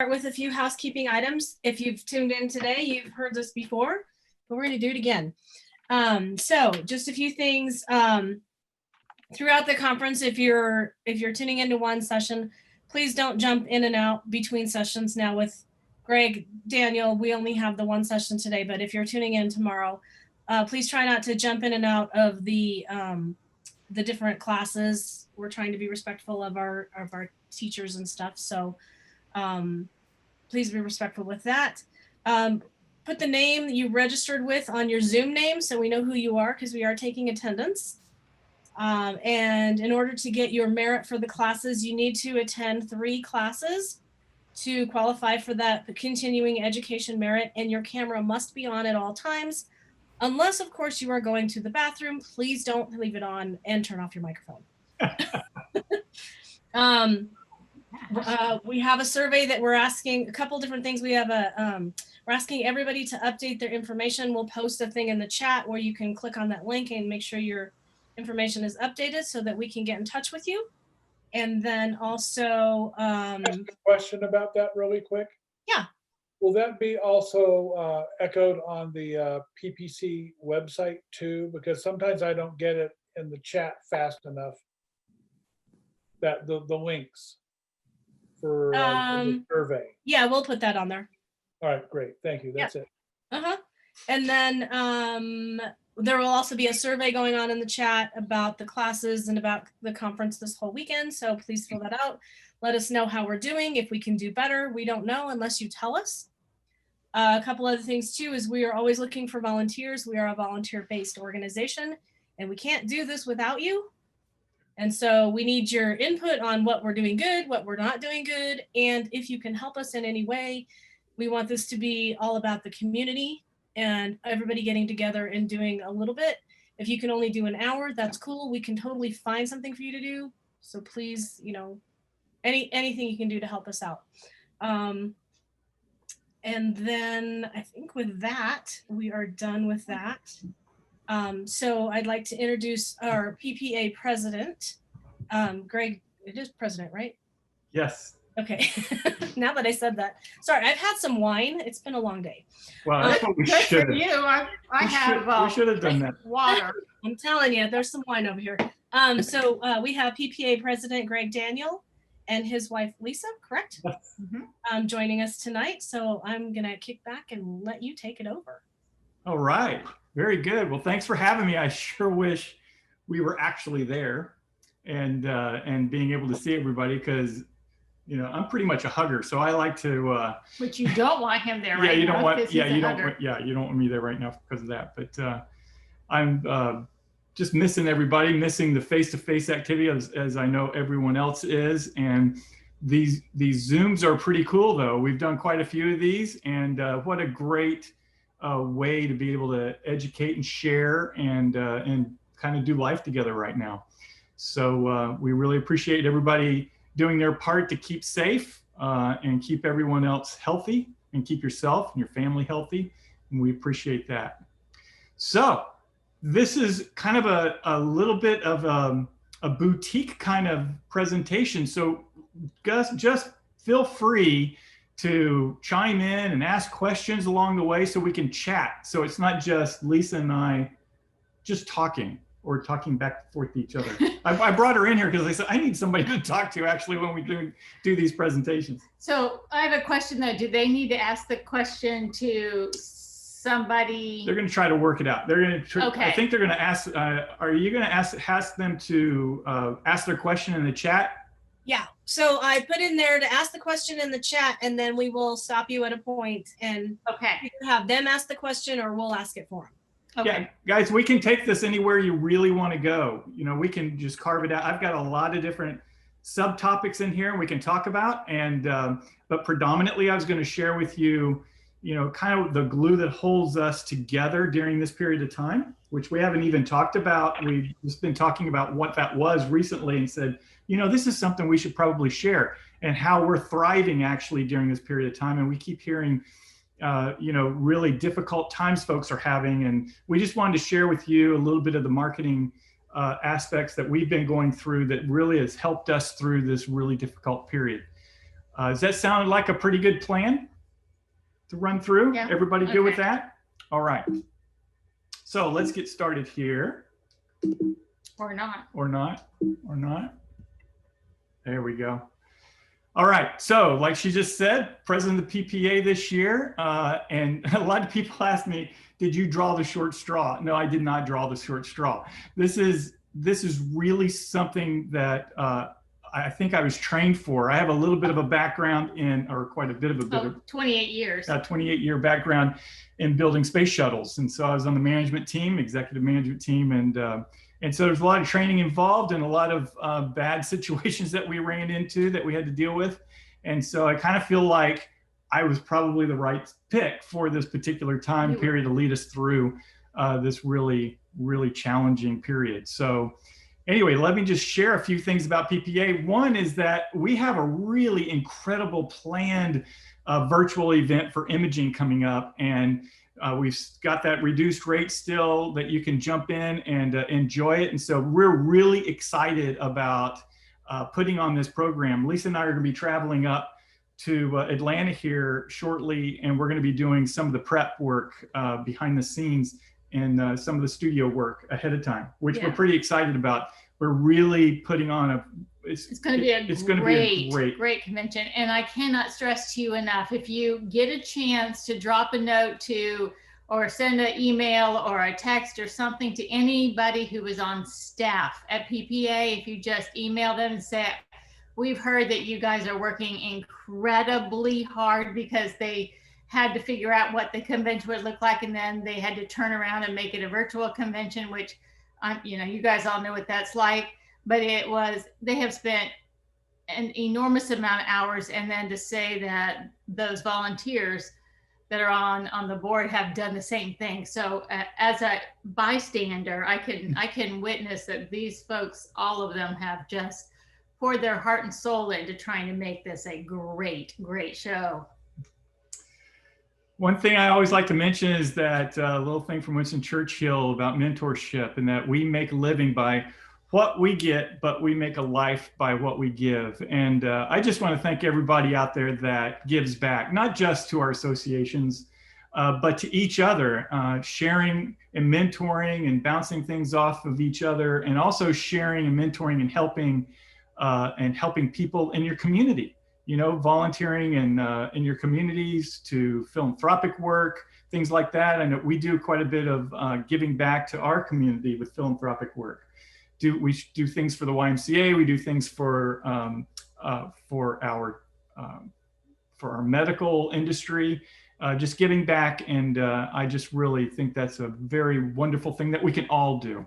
Start with a few housekeeping items. If you've tuned in today, you've heard this before, but we're going to do it again. So just a few things throughout the conference. If you're tuning into one session, please don't jump in and out between sessions. Now with Greg, Daniel, we only have the one session today, but if you're tuning in tomorrow, please try not to jump in and out of the different classes. We're trying to be respectful of our teachers and stuff. So please be respectful with that. Put the name that you registered with on your Zoom name so we know who you are, because we are taking attendance. And in order to get your merit for the classes, you need to attend 3 classes to qualify for that continuing education merit, and your camera must be on at all times. Unless, of course, you are going to the bathroom, please don't leave it on and turn off your microphone. We have a survey that we're asking a couple different things. We have we're asking everybody to update their information. We'll post a thing in the chat where you can click on that link and make sure your information is updated so that we can get in touch with you. And then also a question about that really quick. Yeah. Will that be also echoed on the PPC website too? Because sometimes I don't get it in the chat fast enough. That the links for the survey. Yeah, we'll put that on there. All right, great. Thank you. That's it. And then there will also be a survey going on in the chat about the classes and about the conference this whole weekend. So please fill that out. Let us know how we're doing. If we can do better, we don't know unless you tell us. A couple other things too is we are always looking for volunteers. We are a volunteer-based organization, and we can't do this without you. And so we need your input on what we're doing good, what we're not doing good. And if you can help us in any way, we want this to be all about the community and everybody getting together and doing a little bit. If you can only do an hour, that's cool. We can totally find something for you to do. So please, you know, anything you can do to help us out. And then I think with that, we are done with that. So I'd like to introduce our PPA president, Greg. It is president, right? Yes. Okay. Now that I said that, sorry, I've had some wine. It's been a long day. Well, that's what we should have. We should have done that. Water. I'm telling you, there's some wine over here. So we have PPA president Greg Daniel and his wife Lisa, correct? Yes. Joining us tonight. So I'm gonna kick back and let you take it over. All right. Very good. Well, thanks for having me. I sure wish we were actually there and being able to see everybody, because you know I'm pretty much a hugger, so I like to. But you don't want him there, right? Yeah, you now don't want. Yeah, you hugger. don't. Yeah, you don't want me there right now because of that. But I'm just missing everybody, missing the face-to-face activity as I know everyone else is. And these Zooms are pretty cool, though. We've done quite a few of these, and what a great way to be able to educate and share and kind of do life together right now. So we really appreciate everybody doing their part to keep safe and keep everyone else healthy and keep yourself and your family healthy. And we appreciate that. So this is kind of a little bit of a boutique kind of presentation. So just feel free to chime in and ask questions along the way so we can chat. So it's not just Lisa and I just talking or talking back and forth to each other. I brought her in here because I said, I need somebody to talk to actually when we do these presentations. So I have a question though. Do they need to ask the question to somebody? They're going to try to work it out. They're going to, okay. I think they're going to ask, are you going to ask them to ask their question in the chat? Yeah, so I put in there to ask the question in the chat, and then we will stop you at a point and have them ask the question or we'll ask it for them. Okay. Yeah, guys, we can take this anywhere you really want to go. You know, we can just carve it out. I've got a lot of different subtopics in here we can talk about, and but predominantly I was going to share with you, you know, kind of the glue that holds us together during this period of time, which we haven't even talked about. We've just been talking about what that was recently and said, you know, this is something we should probably share, and how we're thriving actually during this period of time. And we keep hearing, you know, really difficult times folks are having. And we just wanted to share with you a little bit of the marketing aspects that we've been going through that really has helped us through this really difficult period. Does that sound like a pretty good plan to run through? Yeah. Everybody good with Okay. that? All right. So let's get started here. Or not. Or not, or not. There we go. All right, so like she just said, president of the PPA this year, and a lot of people ask me, did you draw the short straw? No, I did not draw the short straw. This is really something that I think I was trained for. I have a little bit of a background in, or quite a bit of a 28 years. 28-year background in building space shuttles. And so I was on the management team, executive management team, and so there's a lot of training involved and a lot of bad situations that we ran into that we had to deal with. And so I kind of feel like I was probably the right pick for this particular time period to lead us through this really, really challenging period. So anyway, let me just share a few things about PPA. One is that we have a really incredible planned virtual event for imaging coming up. And we've got that reduced rate still that you can jump in and enjoy it. And so we're really excited about putting on this program. Lisa and I are going to be traveling up to Atlanta here shortly, and we're going to be doing some of the prep work behind the scenes and some of the studio work ahead of time, which we're pretty excited about. We're really putting on it's going to be a great convention. And I cannot stress to you enough, if you get a chance to drop a note to, or send an email or a text or something to anybody who is on staff at PPA, if you just email them and say, we've heard that you guys are working incredibly hard because they had to figure out what the convention would look like, and then they had to turn around and make it a virtual convention, which you guys all know what that's like. But they have spent an enormous amount of hours, and then to say that those volunteers that are on the board have done the same thing. So as a bystander, I can witness that these folks, all of them, have just poured their heart and soul into trying to make this a great, great show. One thing I always like to mention is that little thing from Winston Churchill about mentorship, and that we make a living by what we get, but we make a life by what we give. And I just want to thank everybody out there that gives back, not just to our associations, but to each other, sharing and mentoring and bouncing things off of each other, and also sharing and mentoring and helping people in your community. Volunteering in your communities to philanthropic work, things like that. I know we do quite a bit of giving back to our community with philanthropic work. We do things for the YMCA. We do things for our medical industry, just giving back. And I just really think that's a very wonderful thing that we can all do.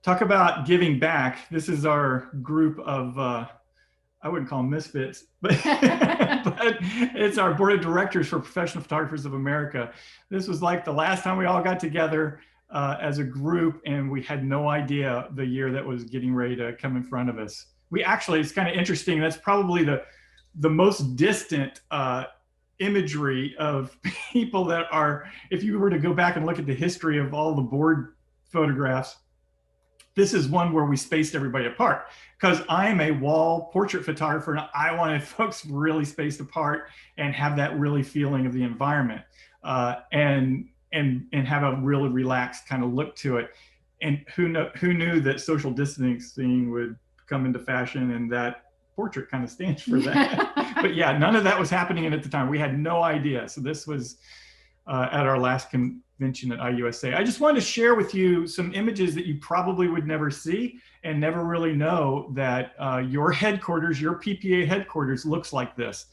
Talk about giving back. This is our group of, I wouldn't call them misfits, but, but it's our board of directors for Professional Photographers of America. This was like the last time we all got together as a group, and we had no idea the year that was getting ready to come in front of us. It's kind of interesting. That's probably the most distant imagery of people that are, if you were to go back and look at the history of all the board photographs, this is one where we spaced everybody apart, because I'm a wall portrait photographer and I wanted folks really spaced apart and have that really feeling of the environment and have a really relaxed kind of look to it. And who knew that social distancing would come into fashion, and that portrait kind of stands for that. But yeah, none of that was happening at the time. We had no idea. So this was at our last convention at IUSA. I just wanted to share with you some images that you probably would never see and never really know that your headquarters, your PPA headquarters, looks like this.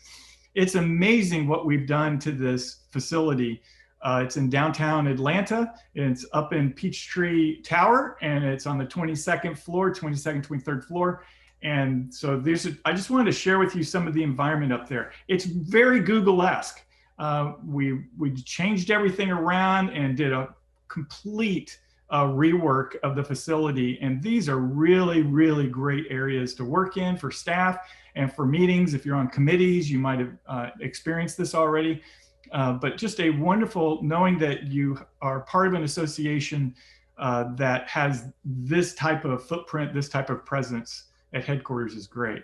It's amazing what we've done to this facility. It's in downtown Atlanta. It's up in Peachtree Tower, and it's on the 22nd floor, 22nd, 23rd floor. And so I just wanted to share with you some of the environment up there. It's very Google-esque. We changed everything around and did a complete rework of the facility. And these are really, really great areas to work in for staff and for meetings. If you're on committees, you might have experienced this already. But just a wonderful knowing that you are part of an association that has this type of footprint, this type of presence at headquarters is great.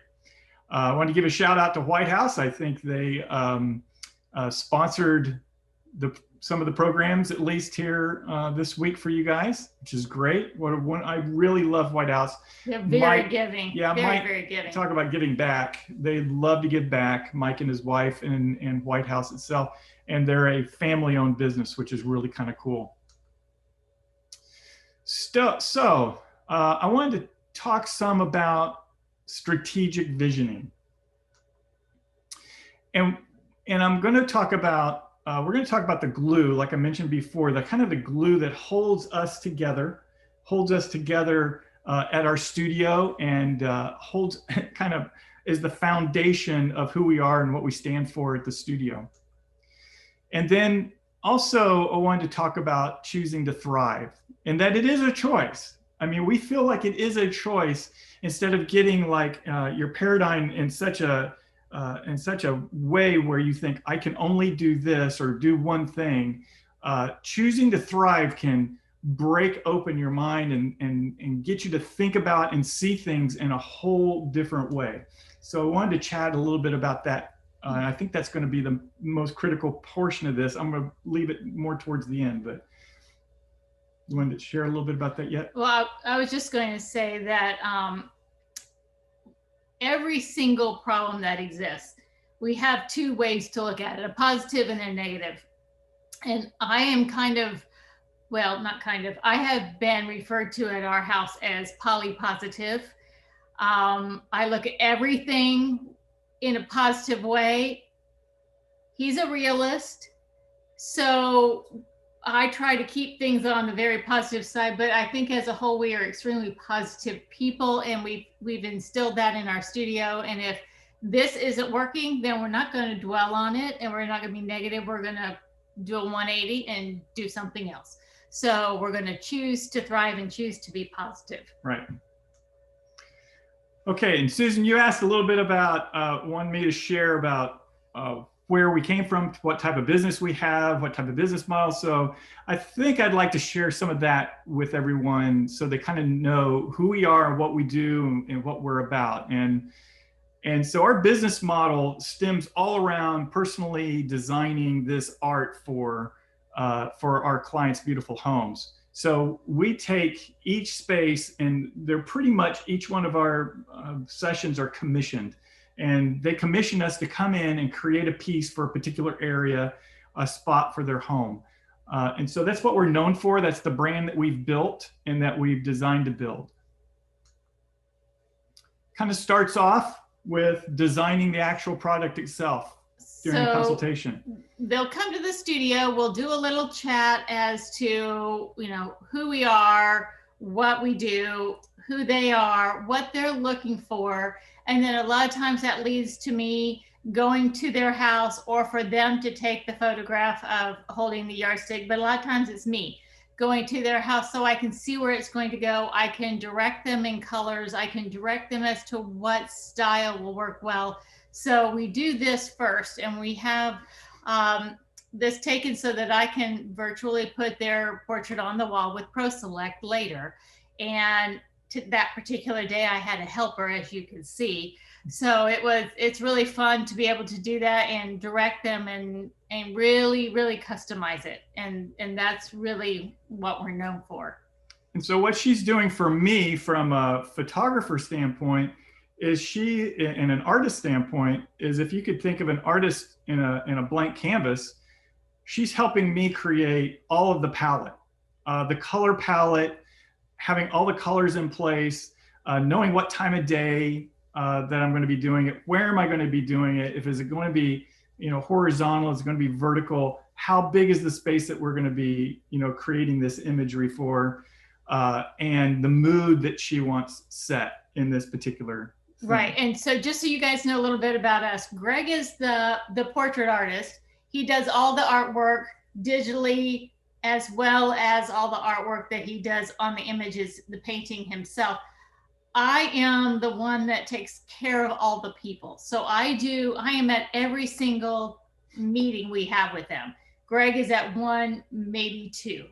I want to give a shout out to White House. I think they sponsored some of the programs, at least here this week for you guys, which is great. I really love White House. They're very giving. Yeah, very giving. Talk about giving back. They love to give back, Mike and his wife and White House itself. And they're a family-owned business, which is really kind of cool. So I wanted to talk some about strategic visioning. And I'm going to talk about, we're going to talk about the glue, like I mentioned before, the kind of the glue that holds us together at our studio, and holds kind of is the foundation of who we are and what we stand for at the studio. And then also I wanted to talk about choosing to thrive, and that it is a choice. I mean, we feel like it is a choice, instead of getting like your paradigm in such a way where you think I can only do this or do one thing. Choosing to thrive can break open your mind and get you to think about and see things in a whole different way. So I wanted to chat a little bit about that. I think that's going to be the most critical portion of this. I'm going to leave it more towards the end, but you wanted to share a little bit about that yet? Well, I was just going to say that every single problem that exists, we have two ways to look at it, a positive and a negative. And I am kind of, well, not kind of, I have been referred to at our house as polypositive. I look at everything in a positive way. He's a realist, so I try to keep things on the very positive side, but I think as a whole, we are extremely positive people, and we've instilled that in our studio. And if this isn't working, then we're not going to dwell on it, and we're not going to be negative. We're going to do a 180 and do something else. So we're going to choose to thrive and choose to be positive. Right. Okay, and Susan, you asked a little bit about, wanted me to share about where we came from, what type of business we have, what type of business model. So I think I'd like to share some of that with everyone so they kind of know who we are and what we do and what we're about. And so our business model stems all around personally designing this art for our clients' beautiful homes. So we take each space, and they're pretty much, each one of our sessions are commissioned, and they commission us to come in and create a piece for a particular area, a spot for their home. And so that's what we're known for. That's the brand that we've built and that we've designed to build. Kind of starts off with designing the actual product itself during the consultation. They'll come to the studio, we'll do a little chat as to, you know, who we are, what we do, who they are, what they're looking for. And then a lot of times that leads to me going to their house, or for them to take the photograph of holding the yardstick. But a lot of times it's me going to their house so I can see where it's going to go. I can direct them in colors. I can direct them as to what style will work well. So we do this first, and we have this taken so that I can virtually put their portrait on the wall with ProSelect later. And that particular day I had a helper, as you can see. So it's really fun to be able to do that and direct them and really, really customize it. And that's really what we're known for. And so what she's doing for me from a photographer standpoint is she, in an artist standpoint, is if you could think of an artist in a blank canvas, she's helping me create all of the palette, the color palette, having all the colors in place, knowing what time of day that I'm going to be doing it, where am I going to be doing it, if is it going to be, you know, horizontal, is it going to be vertical, how big is the space that we're going to be, you know, creating this imagery for, and the mood that she wants set in this particular thing. Right. And so just so you guys know a little bit about us, Greg is the portrait artist. He does all the artwork digitally, as well as all the artwork that he does on the images, the painting himself. I am the one that takes care of all the people. So I am at every single meeting we have with them. Greg is at one, maybe two.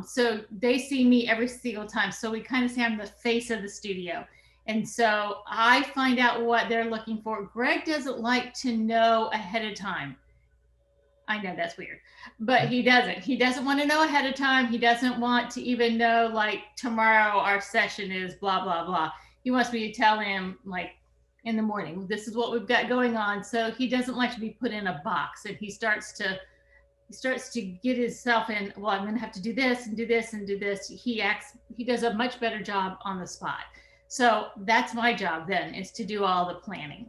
So they see me every single time. So we kind of say I'm the face of the studio. And so I find out what they're looking for. Greg doesn't like to know ahead of time. I know that's weird, but he doesn't. He doesn't want to know ahead of time. He doesn't want to even know, like, tomorrow our session is blah, blah, blah. He wants me to tell him, like, in the morning, this is what we've got going on. So he doesn't like to be put in a box, and he starts to get himself in, well, I'm going to have to do this and do this and do this. He does a much better job on the spot. So that's my job then, is to do all the planning.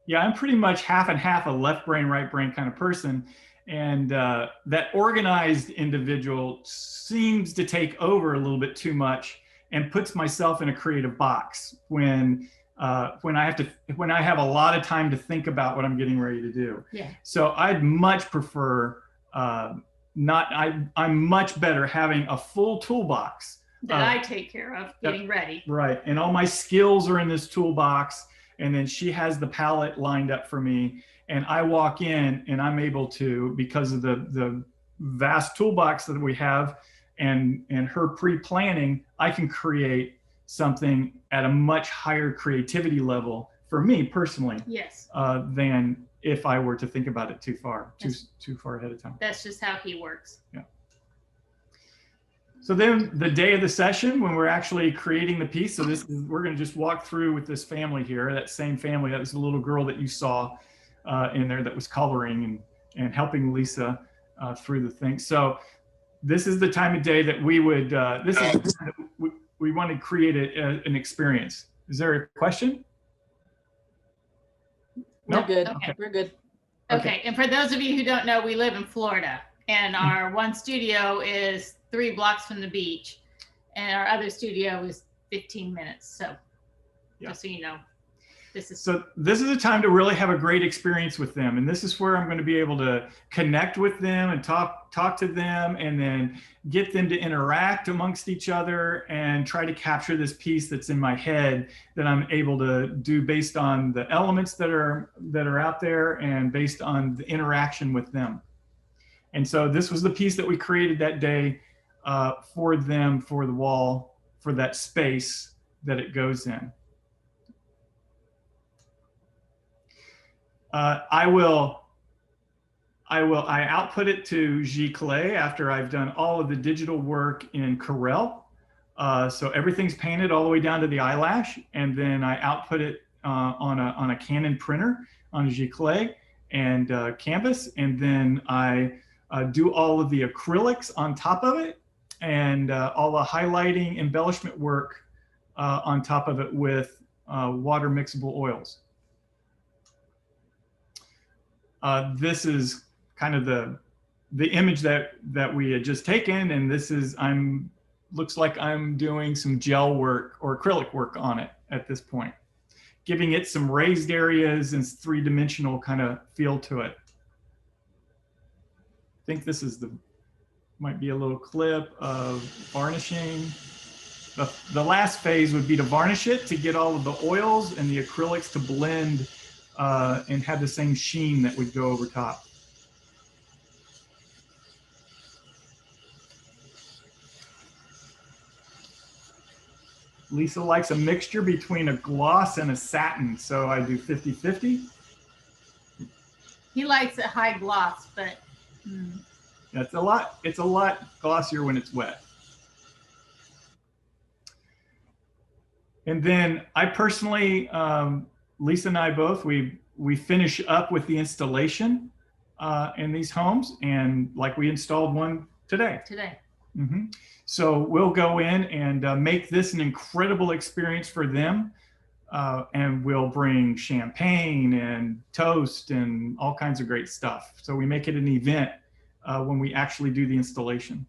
Yeah, I'm pretty much half and half, a left brain, right brain kind of person. And that organized individual seems to take over a little bit too much and puts myself in a creative box when I have a lot of time to think about what I'm getting ready to do. Yeah. So I'd much prefer I'm much better having a full toolbox that I take care of getting ready. Right. And all my skills are in this toolbox. And then she has the palette lined up for me. And I walk in and I'm able to, because of the vast toolbox that we have and her pre-planning, I can create something at a much higher creativity level for me personally. Yes. Than if I were to think about it too far ahead of time. That's just how he works. Yeah. So then the day of the session, when we're actually creating the piece, so we're going to just walk through with this family here, that same family. That was the little girl that you saw in there that was coloring and helping Lisa through the thing. So this is the time of day that we would, we want to create an experience. Is there a question? We're good. Okay. We're good. Okay. And for those of you who don't know, we live in Florida, and our one studio is 3 blocks from the beach, and our other studio is 15 minutes. So just so you know, this is a time to really have a great experience with them. And this is where I'm going to be able to connect with them and talk to them, and then get them to interact amongst each other and try to capture this piece that's in my head that I'm able to do based on the elements that are out there and based on the interaction with them. And so this was the piece that we created that day for them, for the wall, for that space that it goes in. I output it to Giclée after I've done all of the digital work in Corel. So everything's painted all the way down to the eyelash, and then I output it on a Canon printer on Giclée and Canvas, and then I do all of the acrylics on top of it, and all the highlighting embellishment work on top of it with water mixable oils. This is kind of the image that we had just taken, and this is looks like I'm doing some gel work or acrylic work on it at this point, giving it some raised areas and 3-dimensional kind of feel to it. I think this is might be a little clip of varnishing. The last phase would be to varnish it, to get all of the oils and the acrylics to blend and have the same sheen that would go over top. Lisa likes a mixture between a gloss and a satin, so I do 50-50. He likes a high gloss, but It's a lot glossier when it's wet. And then I personally, Lisa and I both, we finish up with the installation in these homes, and like we installed one today. Mm-hmm. So we'll go in and make this an incredible experience for them. And we'll bring champagne and toast and all kinds of great stuff. So we make it an event when we actually do the installation.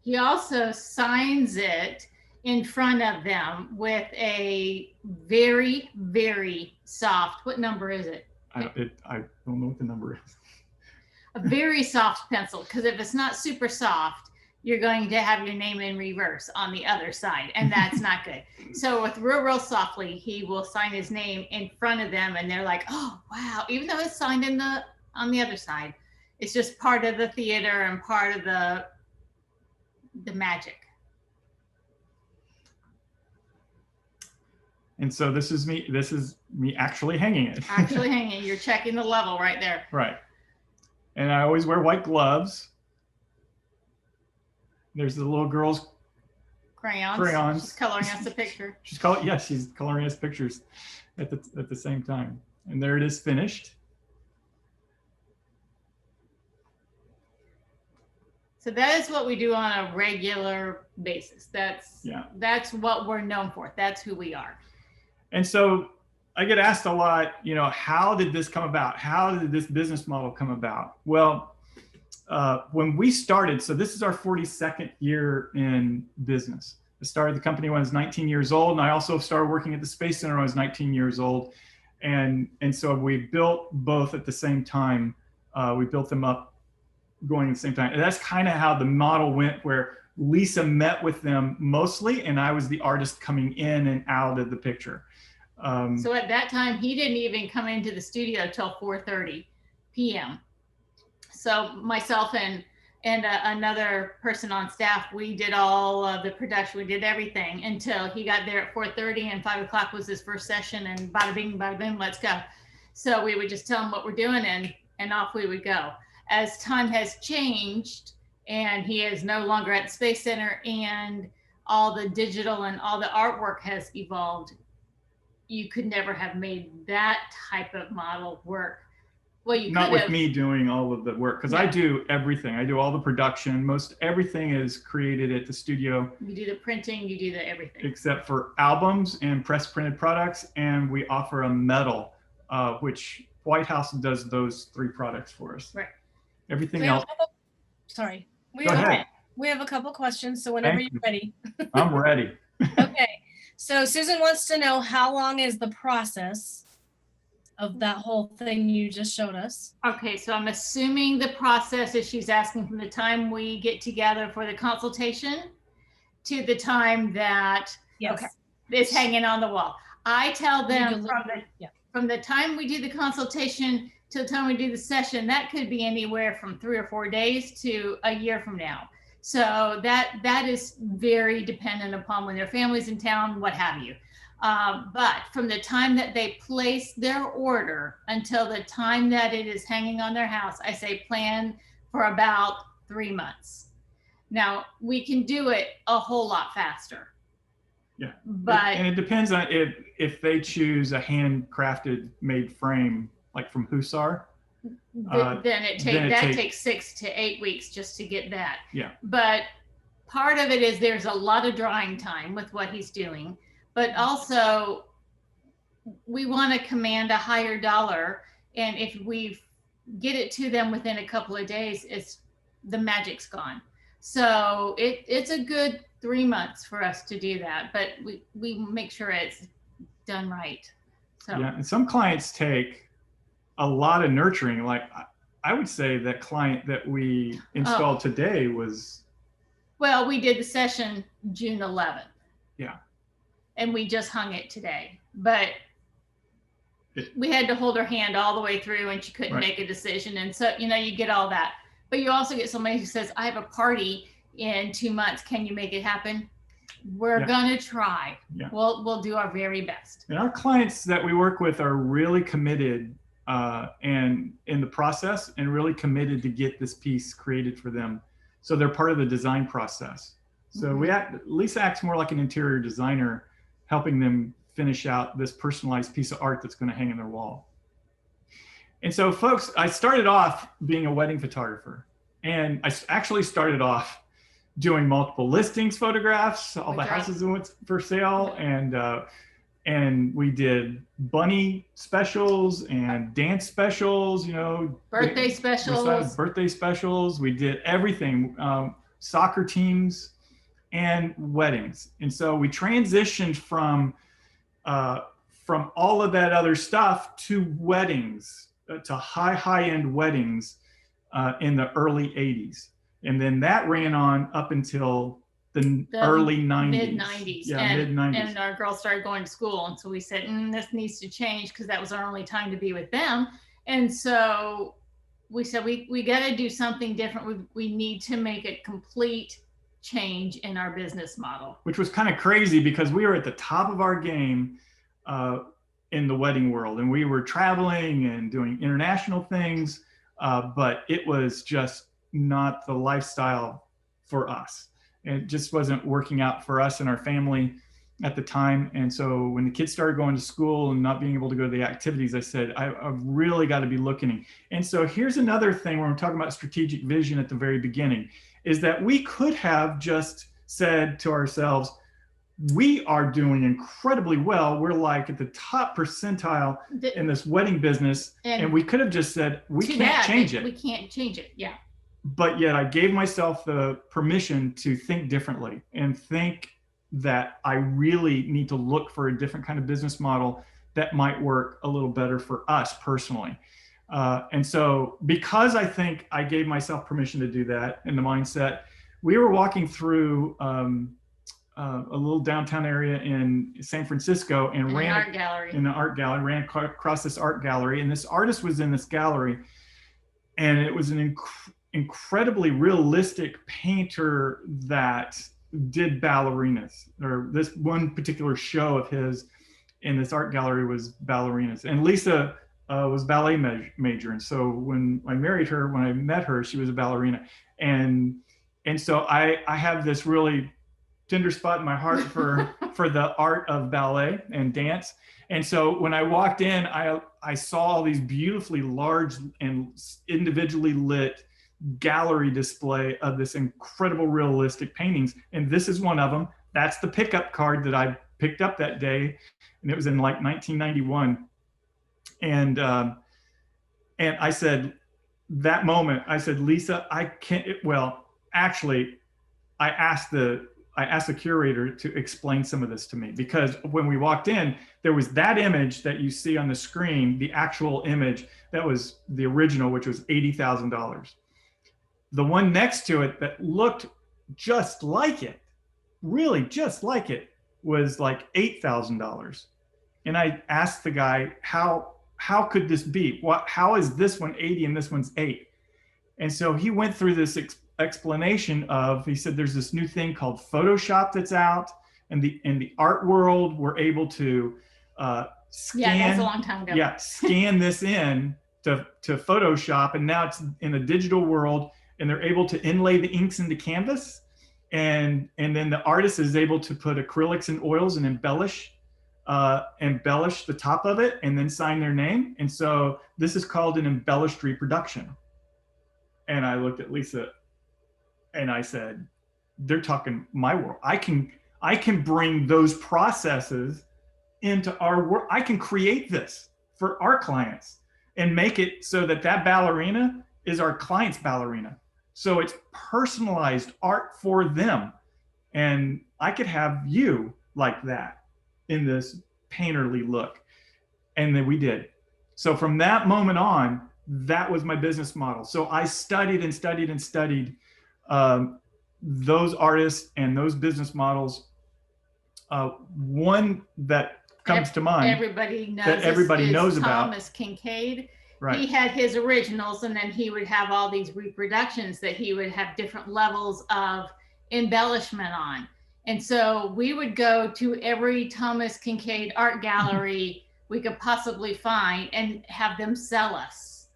He also signs it in front of them with a very, very soft, what number is it? I don't know what the number is. A very soft pencil, because if it's not super soft, you're going to have your name in reverse on the other side, and that's not good. So with real softly, he will sign his name in front of them, and they're like, oh, wow. Even though it's signed on the other side, it's just part of the theater and part of the magic. And so this is me actually hanging it. Actually hanging, you're checking the level right there. Right. And I always wear white gloves. There's the little girl's crayons. She's coloring us a picture. She's coloring us pictures at the same time. And there it is, finished. So that is what we do on a regular basis. That's what we're known for. That's who we are. And so I get asked a lot, how did this come about? How did this business model come about? Well, when we started, so this is our 42nd year in business. I started the company when I was 19 years old, and I also started working at the Space Center when I was 19 years old. And so we built both at the same time. We built them up going at the same time. And that's kind of how the model went, where Lisa met with them mostly, and I was the artist coming in and out of the picture. So at that time, he didn't even come into the studio till 4:30 p.m. So myself and another person on staff, we did all of the production. We did everything until he got there at 4:30, and 5 o'clock was his first session, and bada bing, let's go. So we would just tell him what we're doing, and off we would go. As time has changed and he is no longer at the Space Center and all the digital and all the artwork has evolved, you could never have made that type of model work. Well, you not with me doing all of the work, because I do everything. I do all the production. Most everything is created at the studio. You do the printing, you do the everything. Except for albums and press printed products, and we offer a medal, which White House does those 3 products for us. Right. Everything else. Sorry. Go ahead. We have a couple questions, so whenever you're ready. I'm ready. Okay. So Susan wants to know, how long is the process of that whole thing you just showed us? Okay, so I'm assuming the process is she's asking from the time we get together for the consultation to the time that it's hanging on the wall. I tell them from the time we do the consultation till the time we do the session, that could be anywhere from 3 or 4 days to a year from now. So that is very dependent upon when their family's in town, what have you. But from the time that they place their order until the time that it is hanging on their house, I say plan for about 3 months. Now, we can do it a whole lot faster. Yeah, but and it depends on if they choose a handcrafted made frame, like from Hussar. Then it takes 6 to 8 weeks just to get that. Yeah. But part of it is there's a lot of drying time with what he's doing, but also we want to command a higher dollar. And if we get it to them within a couple of days, the magic's gone. So it's a good 3 months for us to do that, but we make sure it's done right. So yeah, and some clients take a lot of nurturing. Like I would say that client that we installed today was. Well, we did the session June 11th. Yeah. And we just hung it today, but we had to hold her hand all the way through and she couldn't make a decision. And so, you get all that, but you also get somebody who says, I have a party in 2 months. Can you make it happen? We're going to try. Yeah. We'll do our very best. And our clients that we work with are really committed and in the process and really committed to get this piece created for them. So they're part of the design process. So Lisa acts more like an interior designer, helping them finish out this personalized piece of art that's going to hang in their wall. And so folks, I started off being a wedding photographer, and I actually started off doing multiple listings photographs, all the houses that went for sale, and we did bunny specials and dance specials, birthday specials. We did everything, soccer teams and weddings. And so we transitioned from all of that other stuff to weddings, to high-end weddings in the early 80s. And then that ran on up until the early 90s. Mid-90s. Yeah, mid-90s. And our girls started going to school. And so we said, this needs to change, because that was our only time to be with them. And so we said, we got to do something different. We need to make a complete change in our business model. Which was kind of crazy, because we were at the top of our game. in the wedding world, and we were traveling and doing international things, but it was just not the lifestyle for us. It just wasn't working out for us and our family at the time. And so when the kids started going to school and not being able to go to the activities, I said, I've really got to be looking. And so here's another thing when we're talking about strategic vision at the very beginning, is that we could have just said to ourselves, we are doing incredibly well. We're like at the top percentile in this wedding business. And we could have just said, we can't change it. We can't change it. Yeah. But yet I gave myself the permission to think differently and think that I really need to look for a different kind of business model that might work a little better for us personally. And so because I think I gave myself permission to do that in the mindset, we were walking through a little downtown area in San Francisco and in ran an art gallery. In an art gallery, ran across this art gallery, and this artist was in this gallery, and it was an incredibly realistic painter that did ballerinas, or this one particular show of his in this art gallery was ballerinas. And Lisa was ballet major, and so when I met her, she was a ballerina, and so I have this really tender spot in my heart for the art of ballet and dance. And so when I walked in, I saw all these beautifully large and individually lit gallery display of this incredible realistic paintings. And this is one of them. That's the pickup card that I picked up that day. And it was in like 1991. And I said, that moment, I said, Lisa, I can't, well, actually, I asked the curator to explain some of this to me, because when we walked in, there was that image that you see on the screen, the actual image that was the original, which was $80,000. The one next to it that looked just like it, really just like it, was like $8,000. And I asked the guy, how could this be? How is this one 80 and this one's 8? And so he went through this explanation of, he said, there's this new thing called Photoshop that's out, and in the art world, we're able to scan. Yeah, that's a long time ago. Yeah, scan this in to Photoshop, and now it's in the digital world, and they're able to inlay the inks into canvas, and then the artist is able to put acrylics and oils and embellish the top of it, and then sign their name. And so this is called an embellished reproduction. And I looked at Lisa and I said, they're talking my world. I can bring those processes into our work. I can create this for our clients and make it so that ballerina is our client's ballerina. So it's personalized art for them. And I could have you like that in this painterly look. And then we did. So from that moment on, that was my business model. So I studied and studied and studied those artists and those business models. One that comes to mind, everybody knows, that everybody knows about, Thomas Kincaid. Right. He had his originals, and then he would have all these reproductions that he would have different levels of embellishment on. And so we would go to every Thomas Kincaid art gallery we could possibly find and have them sell us.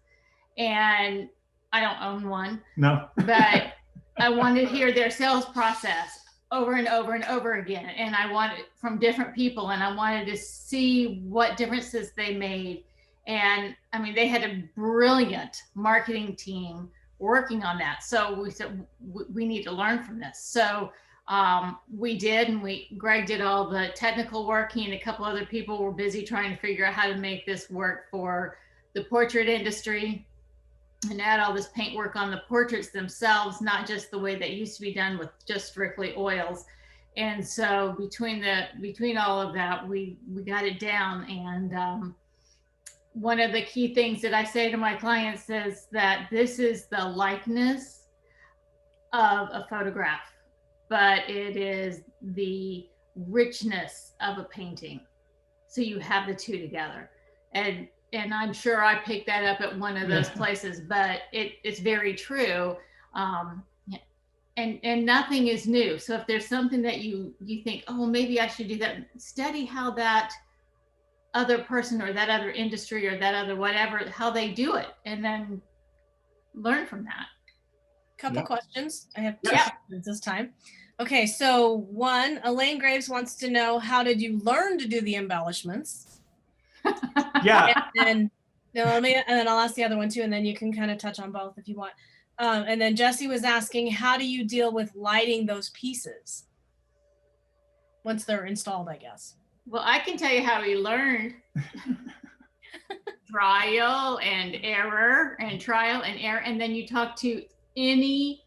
And I don't own one. No. But I wanted to hear their sales process over and over and over again. And I wanted from different people, and I wanted to see what differences they made. And I mean, they had a brilliant marketing team working on that. So we said, we need to learn from this. So we did, and Greg did all the technical work. He and a couple other people were busy trying to figure out how to make this work for the portrait industry, and add all this paint work on the portraits themselves, not just the way that used to be done with just strictly oils. And so between all of that, we got it down. And one of the key things that I say to my clients is that this is the likeness of a photograph, but it is the richness of a painting. So you have the two together. And I'm sure I picked that up at one of those places, but it's very true. And nothing is new. So if there's something that you think, oh, maybe I should do that, study how that other person or that other industry or that other whatever, how they do it, and then learn from that. Couple questions. I have two Yep. questions this time. Okay, so one, Elaine Graves wants to know, how did you learn to do the embellishments? Yeah. And then I'll ask the other one too, and then you can kind of touch on both if you want. And then Jesse was asking, how do you deal with lighting those pieces once they're installed, I guess? Well, I can tell you how we learned. Trial and error, and trial and error, and then you talk to any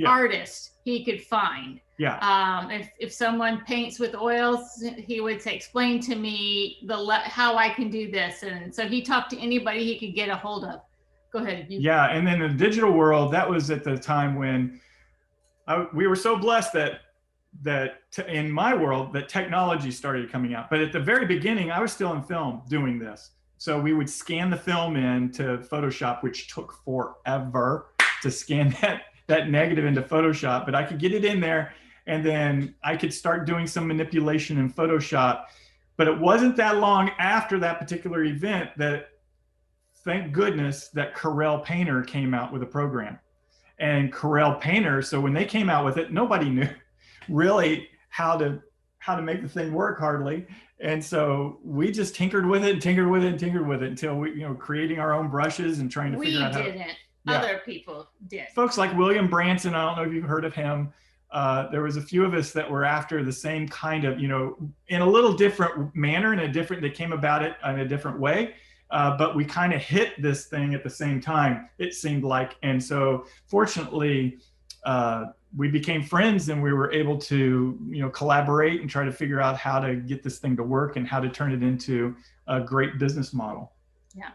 artist he could find. Yeah. If someone paints with oils, he would say, explain to me how I can do this. And so he talked to anybody he could get a hold of. Go ahead. Yeah, and then in the digital world, that was at the time when we were so blessed that in my world, that technology started coming out. But at the very beginning, I was still in film doing this. So we would scan the film into Photoshop, which took forever to scan that negative into Photoshop, but I could get it in there, and then I could start doing some manipulation in Photoshop. But it wasn't that long after that particular event that, thank goodness, that Corel Painter came out with a program. And Corel Painter, so when they came out with it, nobody knew really how to make the thing work hardly. And so we just tinkered with it and tinkered with it and tinkered with it until we, creating our own brushes and trying to figure out how. We didn't. Other people did. Folks like William Branson, I don't know if you've heard of him. There was a few of us that were after the same kind of, in a little different manner, they came about it in a different way. But we kind of hit this thing at the same time, it seemed like. And so fortunately, we became friends, and we were able to, collaborate and try to figure out how to get this thing to work and how to turn it into a great business model. Yeah.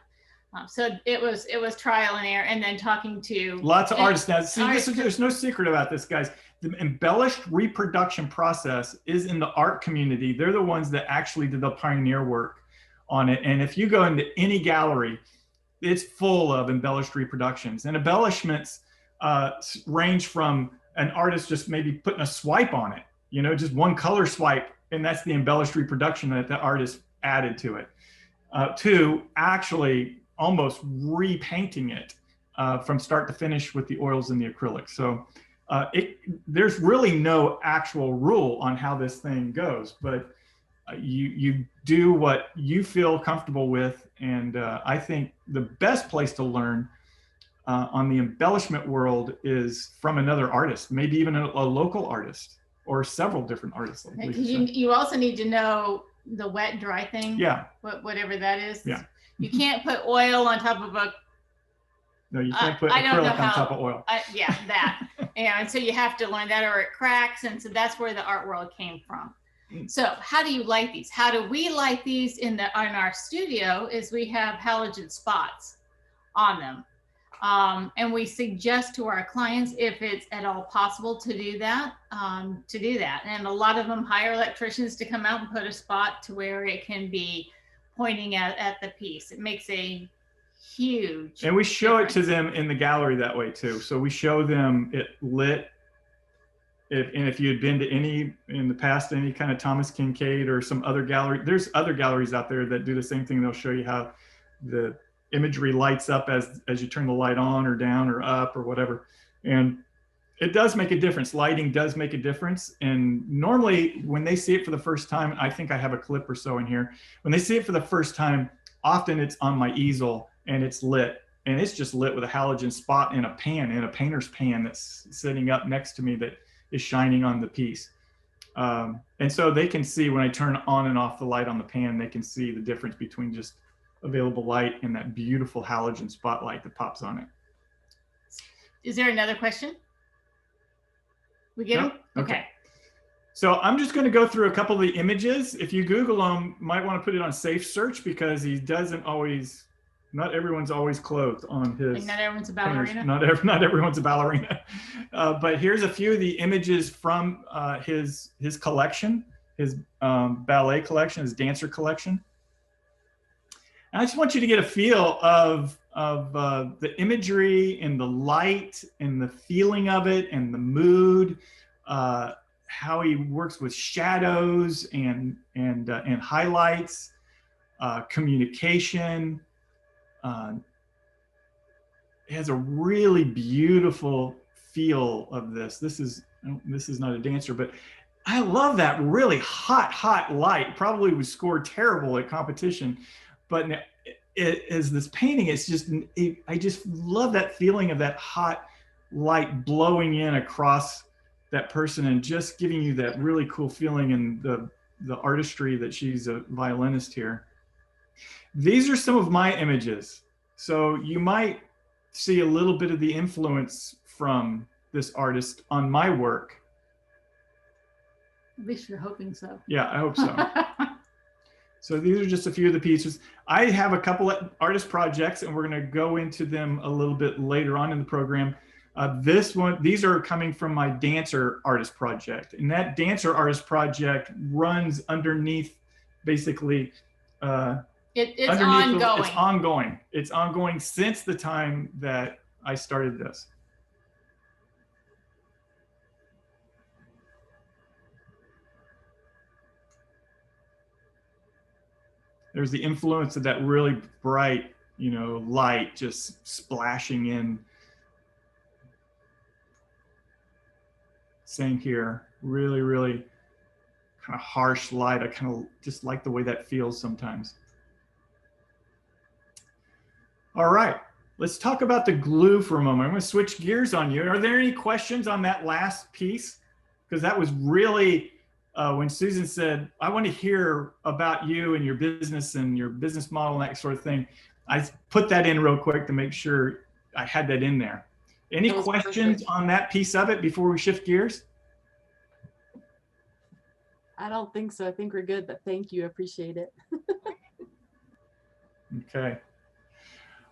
So it was trial and error, and then talking to lots of artists. Now, see, there's no secret about this, guys. The embellished reproduction process is in the art community. They're the ones that actually did the pioneer work on it. And if you go into any gallery, it's full of embellished reproductions. And embellishments range from an artist just maybe putting a swipe on it, just one color swipe, and that's the embellished reproduction that the artist added to it, to actually almost repainting it from start to finish with the oils and the acrylics. So there's really no actual rule on how this thing goes, but you do what you feel comfortable with. And I think the best place to learn on the embellishment world is from another artist, maybe even a local artist or several different artists. Like you also need to know the wet dry thing. Yeah. Whatever that is. Yeah. You can't put oil on top of a. No, you can't put acrylic on top of oil. Yeah, that. And so you have to learn that, or it cracks. And so that's where the art world came from. So how do you light these? How do we light these in our studio? Is we have halogen spots on them. And we suggest to our clients, if it's at all possible, to do that. And a lot of them hire electricians to come out and put a spot to where it can be pointing at the piece. It makes a huge And we show difference. it to them in the gallery that way too. So we show them it lit. If you had been to in the past, any kind of Thomas Kincaid or some other gallery, there's other galleries out there that do the same thing. They'll show you how the imagery lights up as you turn the light on or down or up or whatever. And it does make a difference. Lighting does make a difference. And normally when they see it for the first time, I think I have a clip or so in here. When they see it for the first time, often it's on my easel and it's lit. And it's just lit with a halogen spot in a pan, in a painter's pan that's sitting up next to me that is shining on the piece. And so they can see when I turn on and off the light on the pan, they can see the difference between just available light and that beautiful halogen spotlight that pops on it. Is there another question? We get them? Okay. So I'm just going to go through a couple of the images. If you Google them, might want to put it on safe search because he doesn't always, not everyone's always clothed on his. Like not everyone's a ballerina. Not everyone's a ballerina. But here's a few of the images from his collection, his ballet collection, his dancer collection. And I just want you to get a feel of the imagery and the light and the feeling of it and the mood, how he works with shadows and highlights. communication. It has a really beautiful feel of this. This is not a dancer, but I love that really hot light. Probably would score terrible at competition, but as this painting, it's just, I just love that feeling of that hot light blowing in across that person and just giving you that really cool feeling and the artistry that she's a violinist here. These are some of my images. So you might see a little bit of the influence from this artist on my work. At least you're hoping so. Yeah, I hope so. So these are just a few of the pieces. I have a couple of artist projects and we're going to go into them a little bit later on in the program. These are coming from my dancer artist project. And that dancer artist project runs underneath basically it's ongoing. It's ongoing. It's ongoing since the time that I started this. There's the influence of that really bright, light just splashing in. Same here, really, really kind of harsh light. I kind of just like the way that feels sometimes. All right, let's talk about the glue for a moment. I'm going to switch gears on you. Are there any questions on that last piece? Because that was really, when Susan said, I want to hear about you and your business model and that sort of thing, I put that in real quick to make sure I had that in there. Any questions on that piece of it before we shift gears? I don't think so. I think we're good, but thank you. I appreciate it. Okay.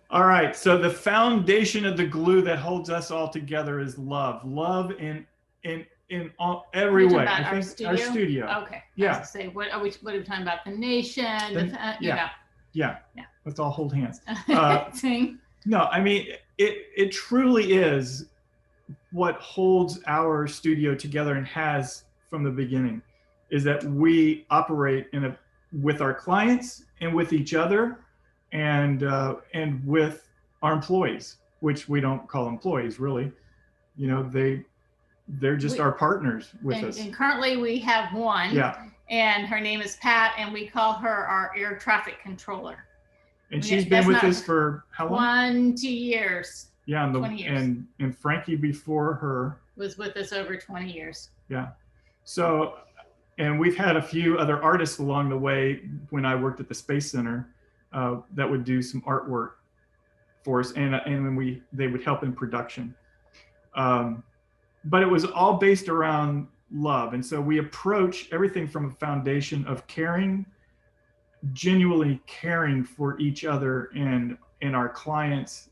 All right. So the foundation of the glue that holds us all together is love. Love in every way. I think our studio. Okay. Yeah. I was gonna say, what are we talking about? The nation. Yeah. Let's all hold hands. Sing. No, I mean, it truly is what holds our studio together and has from the beginning, is that we operate with our clients and with each other and with our employees, which we don't call employees really. They're just our partners with us. And currently we have one. Yeah. And her name is Pat, and we call her our air traffic controller. And she's been with us for how long? 2 years. Yeah, 20 years. And Frankie before her was with us over 20 years. Yeah. So, and we've had a few other artists along the way when I worked at the Space Center that would do some artwork for us, and when they would help in production. But it was all based around love, and so we approach everything from a foundation of caring, genuinely caring for each other and our clients.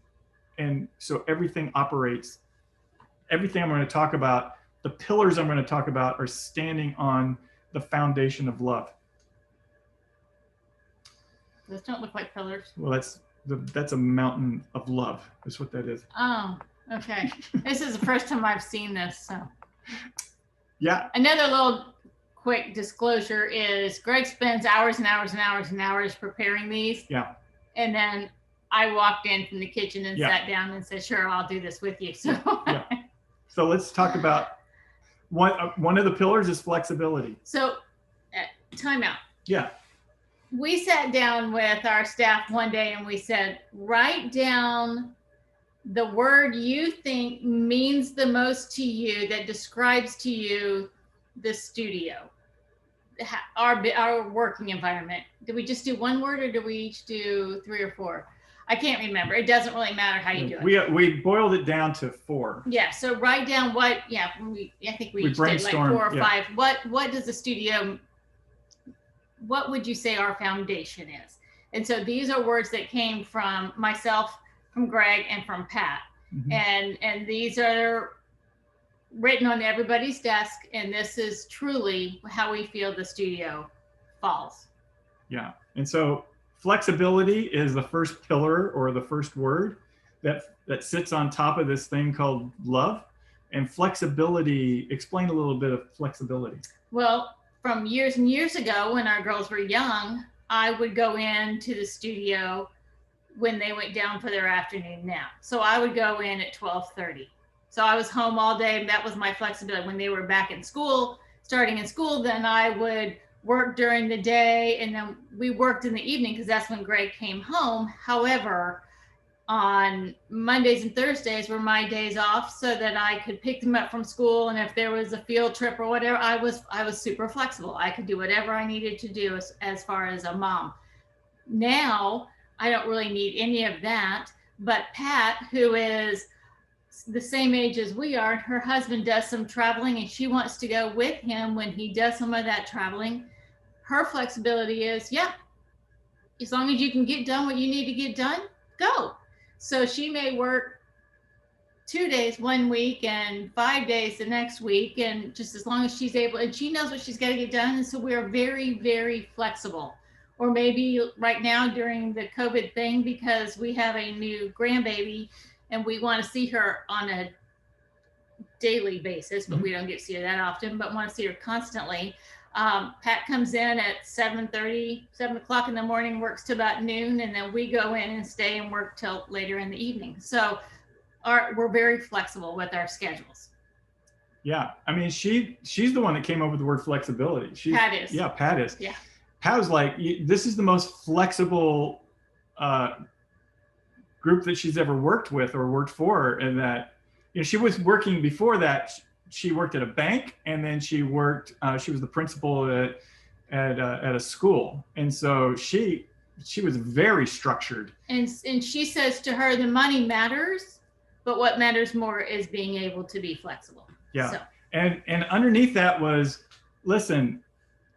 And so everything operates, everything I'm going to talk about, the pillars I'm going to talk about are standing on the foundation of love. Those don't look like pillars. Well, that's a mountain of love. That's what that is. Oh, okay. This is the first time I've seen this. So yeah. Another little quick disclosure is Greg spends hours and hours and hours and hours preparing these. Yeah. And then I walked in from the kitchen and sat down and said, sure, I'll do this with you. So yeah. So let's talk about one of the pillars is flexibility. So time out. Yeah. We sat down with our staff one day and we said, write down the word you think means the most to you, that describes to you the studio, our working environment. Did we just do one word or did we each do 3 or 4? I can't remember. It doesn't really matter how you do it. We boiled it down to 4. Yeah. So write down what, I think we each did like 4 or 5. What does the studio, what would you say our foundation is? And so these are words that came from myself, from Greg, and from Pat. Mm-hmm. And these are written on everybody's desk. And this is truly how we feel the studio falls. Yeah. And so flexibility is the first pillar or the first word that sits on top of this thing called love. And flexibility, explain a little bit of flexibility. Well, from years and years ago when our girls were young, I would go into the studio when they went down for their afternoon nap. So I would go in at 12:30. So I was home all day. That was my flexibility. When they were back in school, starting in school, then I would work during the day, and then we worked in the evening because that's when Greg came home. However, on Mondays and Thursdays were my days off so that I could pick them up from school. And if there was a field trip or whatever, I was super flexible. I could do whatever I needed to do as far as a mom. Now, I don't really need any of that. But Pat, who is the same age as we are, her husband does some traveling and she wants to go with him when he does some of that traveling. Her flexibility is, yeah, as long as you can get done what you need to get done, go. So she may work 2 days one week and 5 days the next week, and just as long as she's able, and she knows what she's got to get done. And so we are very, very flexible. Or maybe right now during the COVID thing, because we have a new grandbaby and we want to see her on a daily basis, but we don't get to see her that often, but want to see her constantly. Pat comes in at 7:30, 7 o'clock in the morning, works till about noon, and then we go in and stay and work till later in the evening. So we're very flexible with our schedules. Yeah, I mean, she's the one that came up with the word flexibility. Pat is. Yeah, Pat is. Yeah. Pat was like, this is the most flexible group that she's ever worked with or worked for, and that, you know, she was working before that. She worked at a bank, and then she worked. She was the principal at a school, and so she was very structured. And she says to her, the money matters, but what matters more is being able to be flexible. Yeah, so. and underneath that was, listen,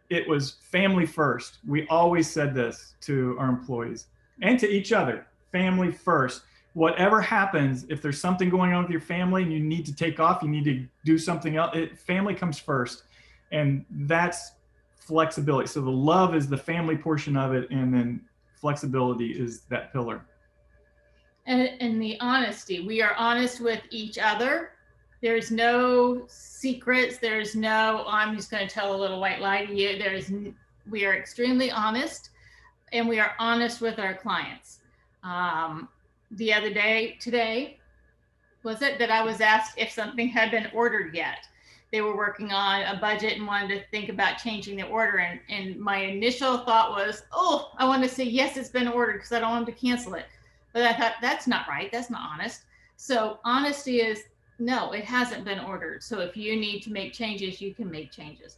it was family first. We always said this to our employees and to each other: family first. Whatever happens, if there's something going on with your family and you need to take off, you need to do something else, family comes first. And that's flexibility. So the love is the family portion of it, and then flexibility is that pillar. And the honesty. We are honest with each other. There's no secrets. There's no, I'm just going to tell a little white lie to you. We are extremely honest, and we are honest with our clients. The other day, today, was it that I was asked if something had been ordered yet? They were working on a budget and wanted to think about changing the order. And my initial thought was, oh, I want to say, yes, it's been ordered because I don't want them to cancel it. But I thought, that's not right. That's not honest. So honesty is, no, it hasn't been ordered. So if you need to make changes, you can make changes.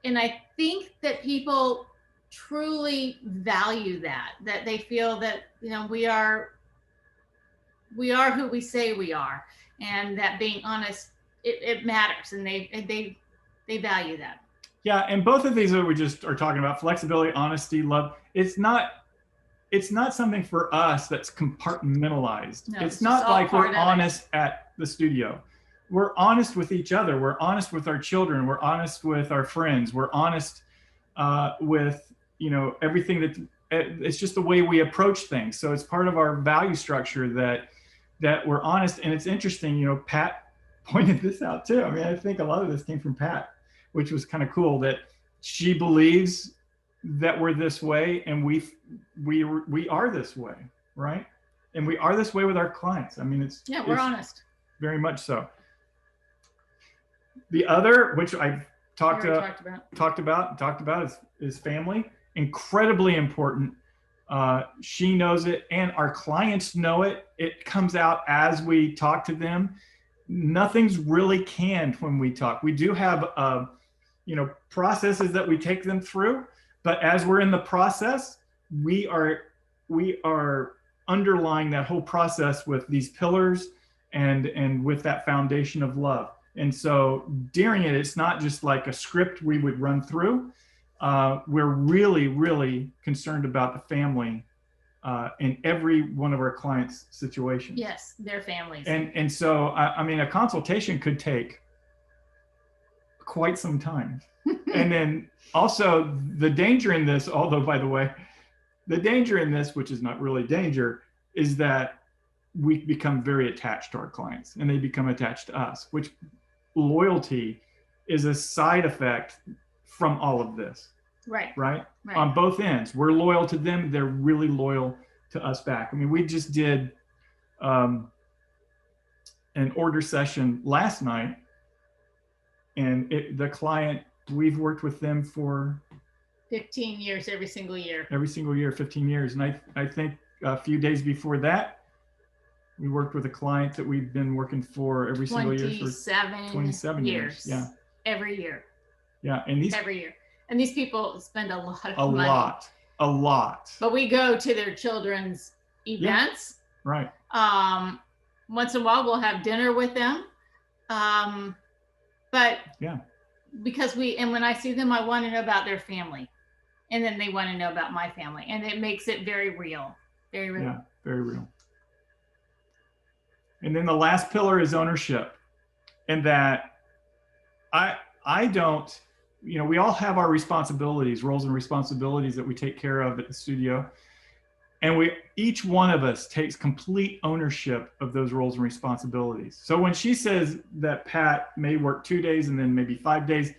And I think that people truly value that they feel that, you know, we are who we say we are, and that being honest, it matters, and they value that. Yeah, and both of these that we just are talking about, flexibility, honesty, love, it's not something for us that's compartmentalized. No, it's not like we're honest at the studio. We're honest with each other. We're honest with our children. We're honest with our friends. We're honest with, you know, everything that it's just the way we approach things. So it's part of our value structure that we're honest. And it's interesting, you know, Pat pointed this out too. I mean, I think a lot of this came from Pat, which was kind of cool, that she believes that we're this way, and we are this way, right? And we are this way with our clients. I mean, we're honest. Very much so. The other, which I talked about is family. Incredibly important. She knows it, and our clients know it. It comes out as we talk to them. Nothing's really canned when we talk. We do have, you know, processes that we take them through, but as we're in the process, we are underlying that whole process with these pillars and with that foundation of love. And so during it, it's not just like a script we would run through. We're really, really concerned about the family in every one of our clients' situations. Yes, their families. And so, I mean, a consultation could take quite some time. And then also the danger in this, although, by the way, the danger in this, which is not really danger, is that we become very attached to our clients and they become attached to us, which loyalty is a side effect from all of this. right? On both ends. We're loyal to them. They're really loyal to us back. I mean, we just did an order session last night, and the client, we've worked with them for 15 years, every single year, 15 years. And I think a few days before that, we worked with a client that we've been working for every single year for 27 years. Yeah. Every year. Yeah. And every year. And these people spend a lot of money. A lot. But we go to their children's events. Yeah, right. Once in a while, we'll have dinner with them. But yeah, because when I see them, I want to know about their family. And then they want to know about my family. And it makes it very real. Very real. Yeah, very real. And then the last pillar is ownership. And that I don't, we all have our responsibilities, roles and responsibilities that we take care of at the studio. And each one of us takes complete ownership of those roles and responsibilities. So when she says that Pat may work 2 days and then maybe 5 days,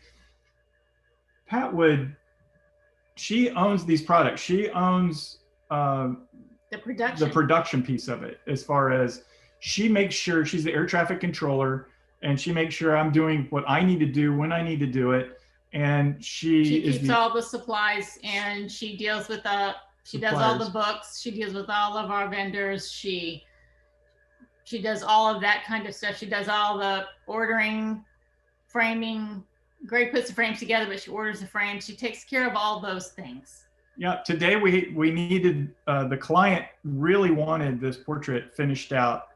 she owns these products. She owns the production piece of it, as far as she makes sure she's the air traffic controller, and she makes sure I'm doing what I need to do when I need to do it. And she keeps all the supplies, and she deals with she does all the books. She deals with all of our vendors. She does all of that kind of stuff. She does all the ordering, framing. Greg puts the frames together, but she orders the frames. She takes care of all those things. Yeah, today we needed, the client really wanted this portrait finished out.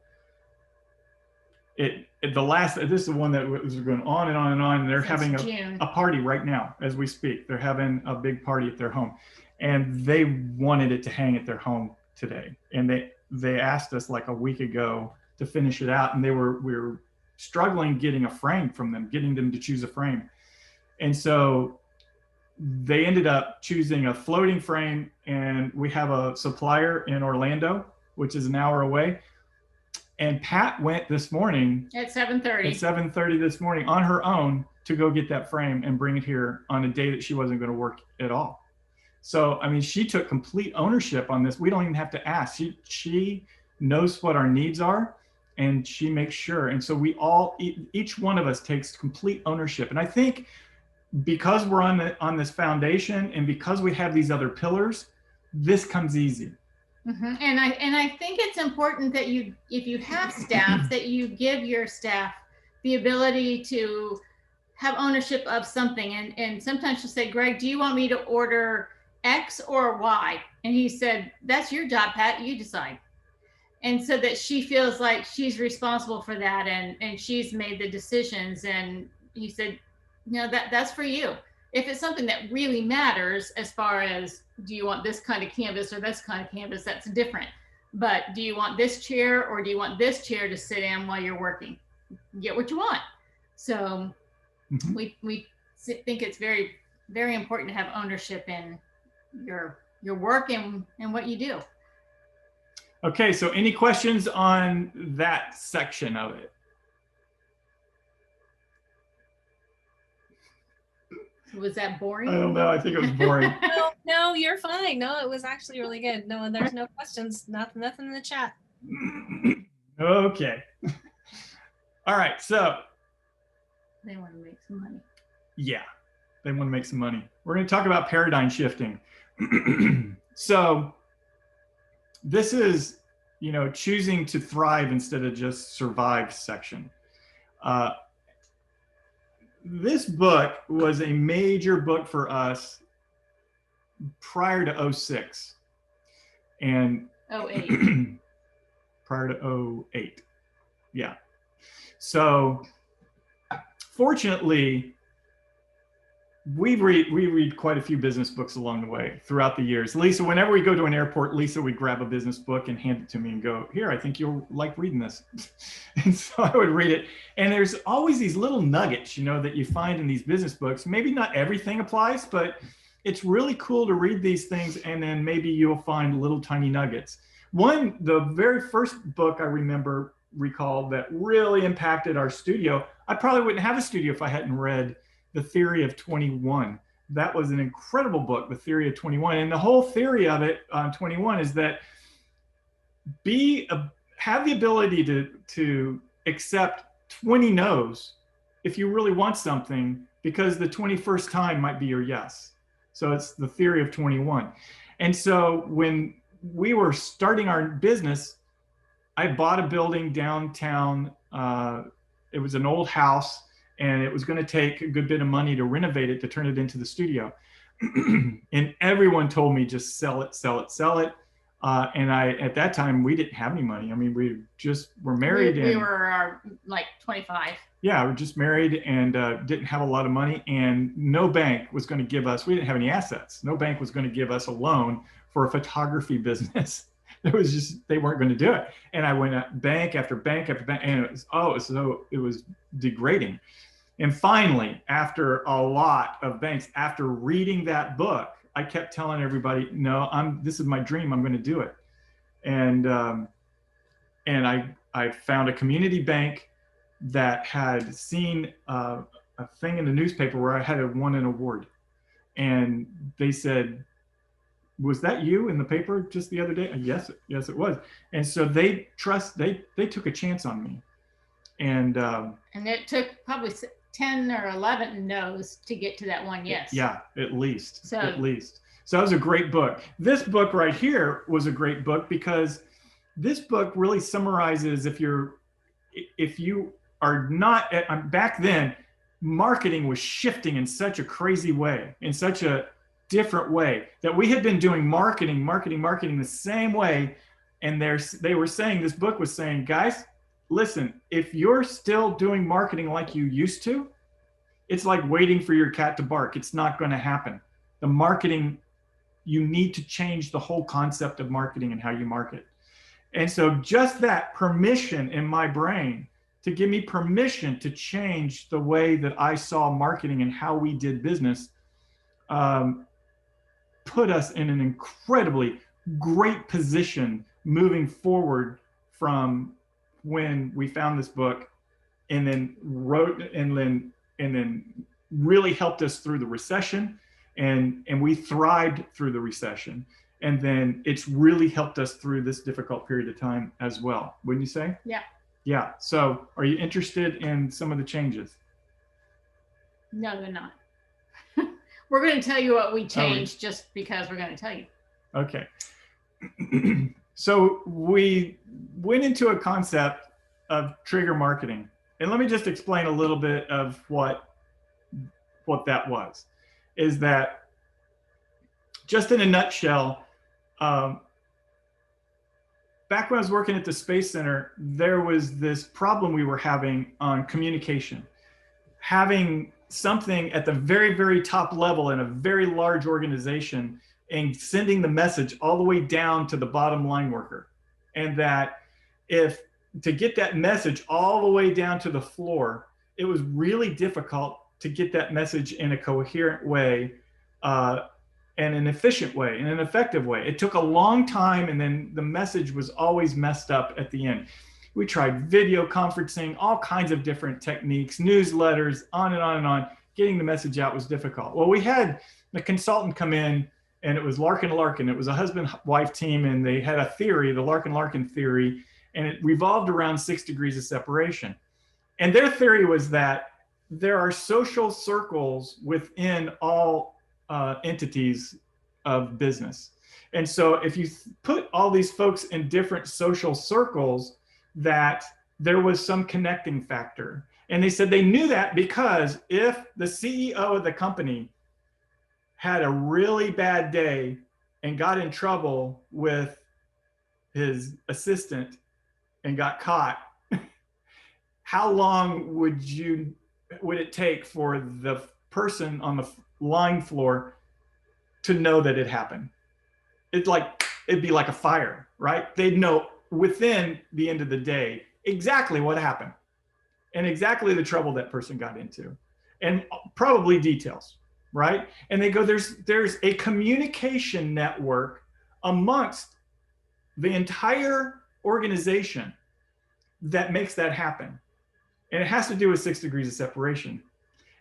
This is the one that was going on and on and on, and they're having a party right now as we speak. They're having a big party at their home, and they wanted it to hang at their home today. And they asked us like a week ago to finish it out, and we were struggling getting a frame from them, getting them to choose a frame. And so they ended up choosing a floating frame, and we have a supplier in Orlando, which is an hour away. And Pat went this morning at 7:30. At 7:30 this morning on her own to go get that frame and bring it here on a day that she wasn't going to work at all. So, I mean, she took complete ownership on this. We don't even have to ask. She knows what our needs are, and she makes sure. And so each one of us takes complete ownership. And I think because we're on this foundation, and because we have these other pillars, this comes easy. Mm-hmm. And I think it's important that if you have staff, that you give your staff the ability to have ownership of something. And sometimes she'll say, Greg, do you want me to order X or Y? And he said, that's your job, Pat, you decide. And so that she feels like she's responsible for that, and she's made the decisions. And he said, that's for you. If it's something that really matters, as far as, do you want this kind of canvas or this kind of canvas, that's different. But do you want this chair, or do you want this chair to sit in while you're working? Get what you want. So mm-hmm. we think it's very, very important to have ownership in your work and what you do. Okay, so any questions on that section of it? Was that boring? I don't know. I think it was boring. No, you're fine. No, it was actually really good. No, there's no questions. Nothing in the chat. Okay. All right. So they want to make some money. Yeah, they want to make some money. We're going to talk about paradigm shifting. So this is, choosing to thrive instead of just survive section. This book was a major book for us prior to 2006 and 2008. Prior to 2008. Yeah. So fortunately, we read quite a few business books along the way throughout the years. Lisa, whenever we go to an airport, Lisa would grab a business book and hand it to me and go, here, I think you'll like reading this. And so I would read it. And there's always these little nuggets, that you find in these business books. Maybe not everything applies, but it's really cool to read these things. And then maybe you'll find little tiny nuggets. The very first book I recall that really impacted our studio. I probably wouldn't have a studio if I hadn't read The Theory of 21 that was an incredible book, The Theory of 21. And the whole theory of it on 21 is that have the ability to accept 20 no's if you really want something, because the 21st time might be your yes. So it's the theory of 21. And so when we were starting our business, I bought a building downtown. It was an old house, and it was going to take a good bit of money to renovate it, to turn it into the studio. And everyone told me, just sell it, sell it, sell it. And at that time, we didn't have any money. I mean, we just were married. We were like 25. Yeah, we were just married and didn't have a lot of money, and no bank was going to give us, we didn't have any assets. No bank was going to give us a loan for a photography business. It was just, they weren't going to do it. And I went at bank after bank after bank, and it was degrading. And finally, after a lot of banks, after reading that book, I kept telling everybody, no, this is my dream. I'm going to do it. And I found a community bank that had seen a thing in the newspaper where I had won an award. And they said, was that you in the paper just the other day? Yes, it was. And so they took a chance on me. And it took probably 10 or 11 no's to get to that one yes. Yeah, at least. So it was a great book. This book right here was a great book, because this book really summarizes, if you are not, back then, marketing was shifting in such a crazy way, in such a different way, that we had been doing marketing the same way. And they were saying, this book was saying, guys, listen, if you're still doing marketing like you used to, it's like waiting for your cat to bark. It's not going to happen. The marketing, you need to change the whole concept of marketing and how you market. And so just that permission in my brain to give me permission to change the way that I saw marketing and how we did business, put us in an incredibly great position moving forward from when we found this book, and then really helped us through the recession, and we thrived through the recession. And then it's really helped us through this difficult period of time as well. Wouldn't you say? Yeah. Yeah. So are you interested in some of the changes? No, they're not. We're going to tell you what we changed just because we're going to tell you. Okay. So we went into a concept of trigger marketing. And let me just explain a little bit of what that was. Is that, just in a nutshell, back when I was working at the Space Center, there was this problem we were having on communication. Having something at the very, very top level in a very large organization and sending the message all the way down to the bottom line worker. And that to get that message all the way down to the floor, it was really difficult to get that message in a coherent way, and an efficient way, in an effective way. It took a long time, and then the message was always messed up at the end. We tried video conferencing, all kinds of different techniques, newsletters, on and on and on. Getting the message out was difficult. Well, we had the consultant come in, and it was Larkin Larkin. It was a husband-wife team, and they had a theory, the Larkin Larkin theory, and it revolved around 6 degrees of separation. And their theory was that there are social circles within all entities of business. And so if you put all these folks in different social circles, that there was some connecting factor. And they said they knew that because if the CEO of the company had a really bad day and got in trouble with his assistant and got caught, how long would it take for the person on the line floor to know that it happened? It'd be like a fire, right? They'd know within the end of the day exactly what happened and exactly the trouble that person got into, and probably details, right? And they go, there's a communication network amongst the entire organization that makes that happen. And it has to do with 6 degrees of separation.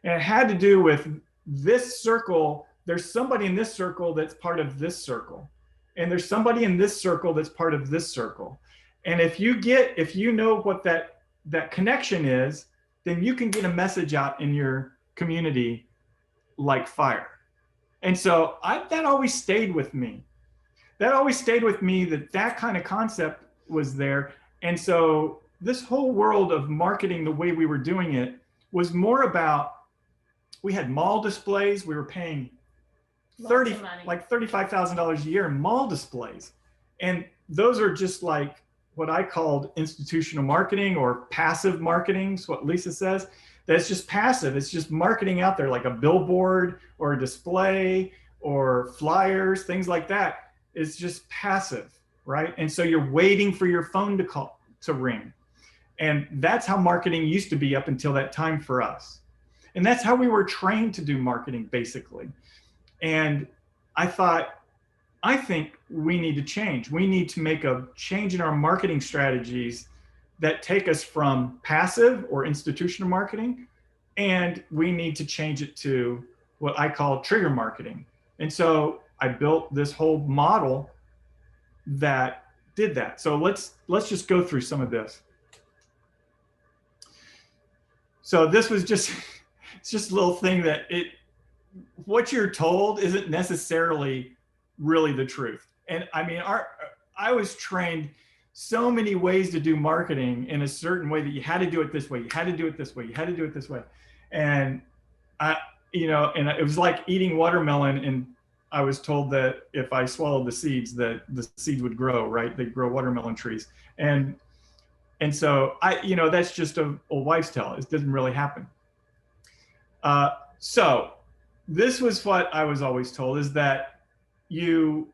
And it had to do with this circle, there's somebody in this circle that's part of this circle. And there's somebody in this circle that's part of this circle. And if you know what that connection is, then you can get a message out in your community like fire. And so that always stayed with me. That always stayed with me, that kind of concept was there. And so this whole world of marketing, the way we were doing it, was more about, we had mall displays. We were paying like $35,000 a year in mall displays. And those are just like what I called institutional marketing or passive marketing, is what Lisa says. That's just passive. It's just marketing out there, like a billboard or a display or flyers, things like that. It's just passive, right? And so you're waiting for your phone to ring. And that's how marketing used to be up until that time for us. And that's how we were trained to do marketing, basically. And I think we need to change. We need to make a change in our marketing strategies that take us from passive or institutional marketing, and we need to change it to what I call trigger marketing. And so I built this whole model that did that. So let's just go through some of this. So this was just, it's just a little thing that what you're told isn't necessarily really the truth. And I mean, I was trained so many ways to do marketing in a certain way that you had to do it this way, you had to do it this way, you had to do it this way. And and it was like eating watermelon, and I was told that if I swallowed the seeds, that the seeds would grow, right? They'd grow watermelon trees. And so that's just a wives' tale. It doesn't really happen. So this was what I was always told, is that you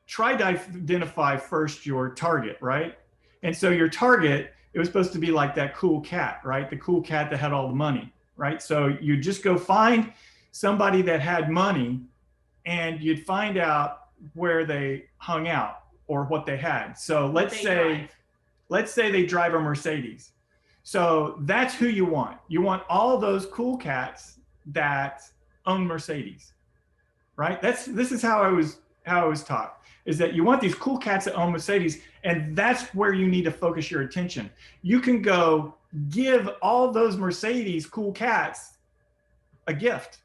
try to identify first your target, right? And so your target, it was supposed to be like that cool cat, right? The cool cat that had all the money, right? So you just go find somebody that had money, and you'd find out where they hung out or what they had. So let's say they drive a Mercedes. So that's who you want. You want all those cool cats that own Mercedes, right? This is how I was taught, is that you want these cool cats that own Mercedes, and that's where you need to focus your attention. You can go give all those Mercedes cool cats a gift.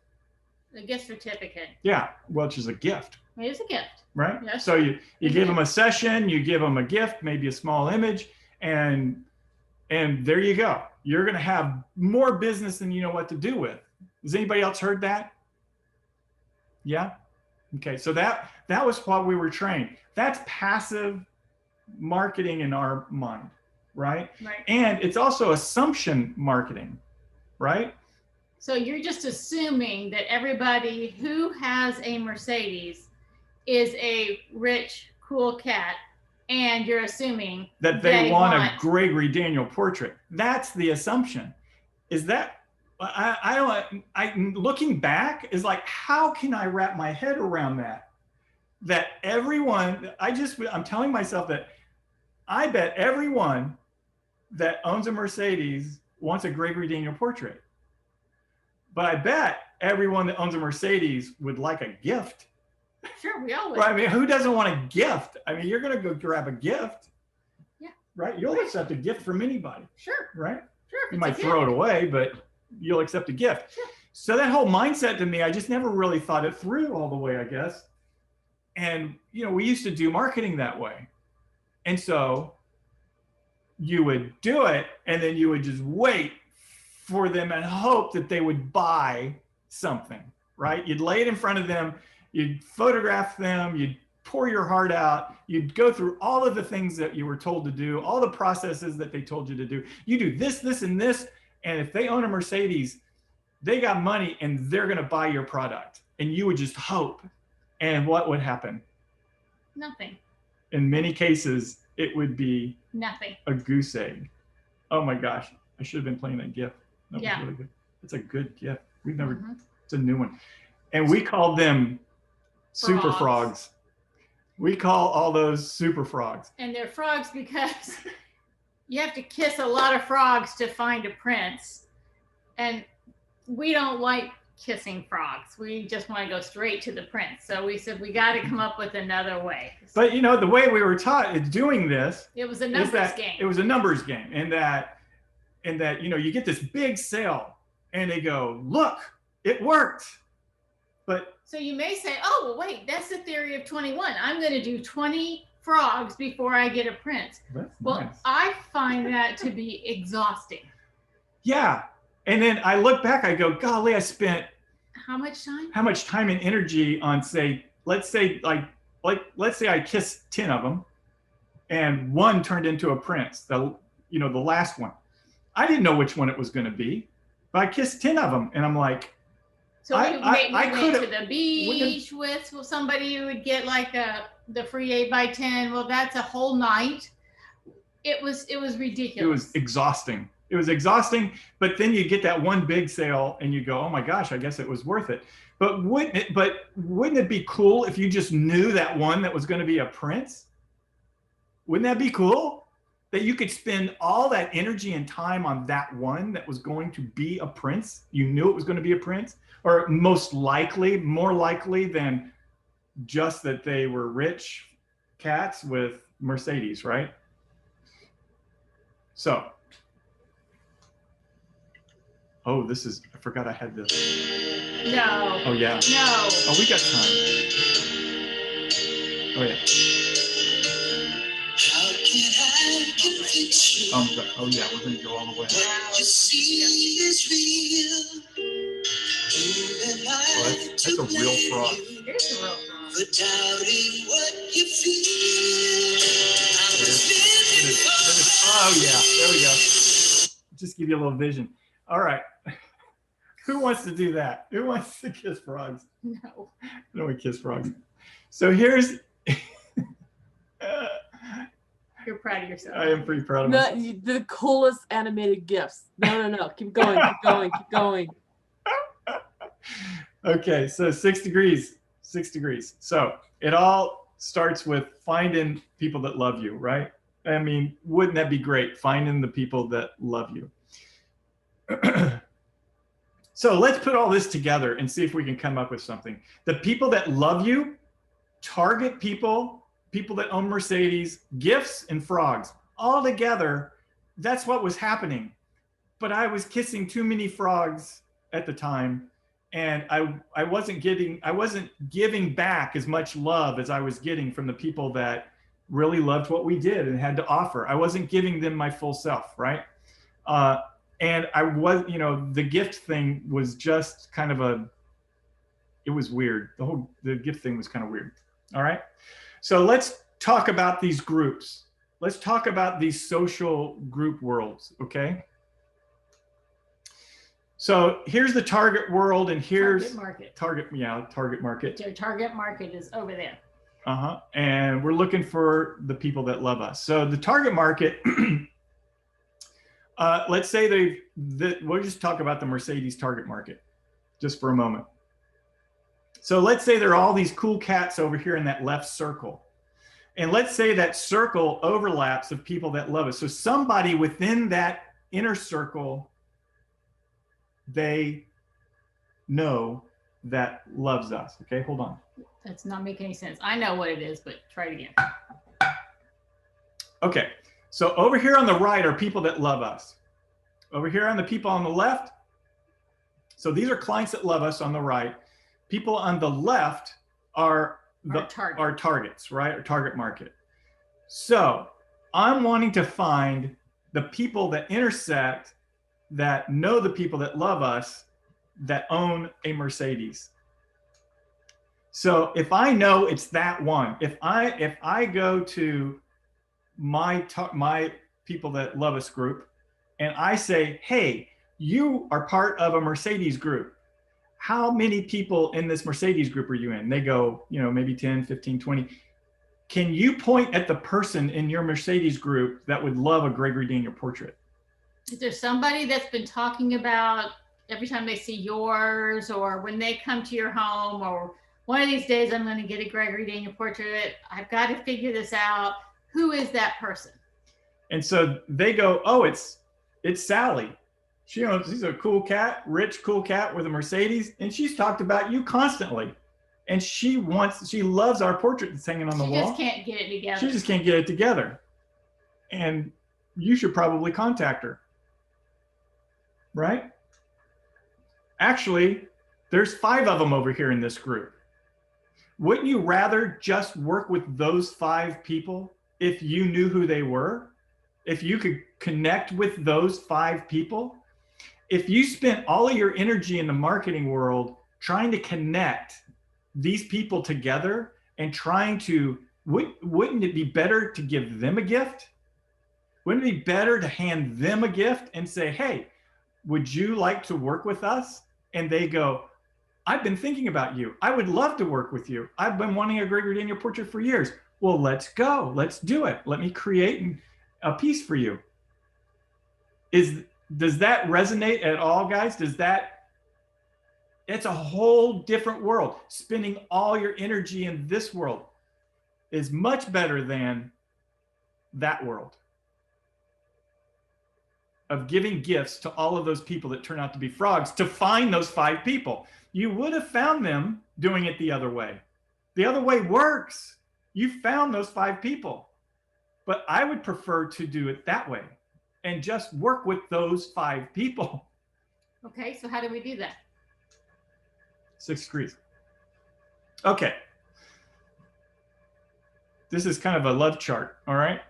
A gift certificate. Yeah, which is a gift. It is a gift. Right? Yes. So you give them a session, you give them a gift, maybe a small image, and there you go. You're going to have more business than you know what to do with. Has anybody else heard that? Yeah? Okay, so that was what we were trained. That's passive marketing in our mind, right? Right. And it's also assumption marketing, right? So you're just assuming that everybody who has a Mercedes is a rich, cool cat, and you're assuming that they want a Gregory Daniel portrait. That's the assumption. Is that I looking back is like, how can I wrap my head around that? That everyone, I'm telling myself that I bet everyone that owns a Mercedes wants a Gregory Daniel portrait. But I bet everyone that owns a Mercedes would like a gift. Sure, we all would. Right? I mean, who doesn't want a gift? I mean, you're going to go grab a gift. Yeah. Right? You'll accept a gift from anybody. Sure. Right? Sure. You might throw it away, but you'll accept a gift. Sure. So that whole mindset to me, I just never really thought it through all the way, I guess. And, we used to do marketing that way. And so you would do it, and then you would just wait for them and hope that they would buy something, right? You'd lay it in front of them, you'd photograph them, you'd pour your heart out, you'd go through all of the things that you were told to do, all the processes that they told you to do. You do this, this, and this, and if they own a Mercedes, they got money and they're gonna buy your product. And you would just hope. And what would happen? Nothing. In many cases, it would be nothing. A goose egg. Oh my gosh, I should have been playing that gift. That was really good. It's a good gift. We've never, it's a new one. And we called them super frogs. We call all those super frogs. And they're frogs because you have to kiss a lot of frogs to find a prince. And we don't like kissing frogs. We just want to go straight to the prince. So we said, we got to come up with another way. But you know, the way we were taught doing this, it was a numbers game. It was a numbers game, and that you know, you get this big sale, and they go, look, it worked. But so you may say, oh, well, wait, that's the theory of 21. I'm going to do 20 frogs before I get a prince. Well, nice. I find that to be exhausting. Yeah. And then I look back, I go, golly, I spent how much time? How much time and energy on, say, let's say I kissed 10 of them and one turned into a prince, the last one. I didn't know which one it was going to be, but I kissed 10 of them and I'm like, so I went to the beach with somebody who would get like the free 8x10. Well, that's a whole night. It was ridiculous. It was exhausting. It was exhausting, but then you get that one big sale and you go, oh my gosh, I guess it was worth it. But wouldn't it be cool if you just knew that one that was going to be a prince? Wouldn't that be cool? That you could spend all that energy and time on that one that was going to be a prince? You knew it was going to be a prince? Or most likely, more likely than just that they were rich cats with Mercedes, right? So, oh, I forgot I had this. No. Oh, yeah. No. Oh, we got time. Oh, yeah. Oh, yeah, we're going to go all the way. You see is real. Oh, that's a real frog. It's a real frog. For doubting what you feel. Oh, yeah, there we go. Just give you a little vision. All right. Who wants to do that? Who wants to kiss frogs? No. I don't want to kiss frogs. So here's... You're proud of yourself. I am pretty proud of myself. The coolest animated GIFs. No. Keep going, keep going, keep going. Okay, so 6 degrees. 6 degrees. So it all starts with finding people that love you, right? I mean, wouldn't that be great? Finding the people that love you. So let's put all this together and see if we can come up with something. The people that love you, target people that own Mercedes, gifts and frogs, all together. That's what was happening. But I was kissing too many frogs at the time, and I wasn't giving back as much love as I was getting from the people that really loved what we did and had to offer. I wasn't giving them my full self, right? And I was, the gift thing was just kind of it was weird. The gift thing was kind of weird. All right. So let's talk about these groups. Let's talk about these social group worlds. Okay. So here's the target world, and here's target market. Your target market is over there. And we're looking for the people that love us. So the target market, let's say we'll just talk about the Mercedes target market just for a moment. So let's say there are all these cool cats over here in that left circle. And let's say that circle overlaps of people that love us. So somebody within that inner circle, they know that loves us. Okay, hold on. That's not making any sense. I know what it is, but try it again. Okay, so over here on the right are people that love us. Over here on the people on the left, so these are clients that love us on the right. People on the left are our targets, right? Our target market. So I'm wanting to find the people that intersect, that know the people that love us, that own a Mercedes. So if I know it's that one, if I go to my people that love us group and I say, hey, you are part of a Mercedes group. How many people in this Mercedes group are you in? They go, maybe 10, 15, 20. Can you point at the person in your Mercedes group that would love a Gregory Daniel portrait? Is there somebody that's been talking about every time they see yours, or when they come to your home, or one of these days I'm going to get a Gregory Daniel portrait, I've got to figure this out. Who is that person? And so they go, oh, it's Sally. She's a cool cat, rich, cool cat with a Mercedes, and she's talked about you constantly. And she loves our portrait that's hanging on the wall. She just can't get it together. She just can't get it together. And you should probably contact her. Right? Actually, there's 5 of them over here in this group. Wouldn't you rather just work with those 5 people if you knew who they were? If you could connect with those 5 people? If you spent all of your energy in the marketing world trying to connect these people together and trying to, wouldn't it be better to give them a gift? Wouldn't it be better to hand them a gift and say, hey, would you like to work with us? And they go, I've been thinking about you. I would love to work with you. I've been wanting a Gregory Daniel portrait for years. Well, let's go. Let's do it. Let me create a piece for you. Does that resonate at all, guys? It's a whole different world. Spending all your energy in this world is much better than that world of giving gifts to all of those people that turn out to be frogs to find those 5 people. You would have found them doing it the other way. The other way works. You found those 5 people. But I would prefer to do it that way and just work with those 5 people. Okay, so how do we do that? 6 degrees. Okay. This is kind of a love chart, all right?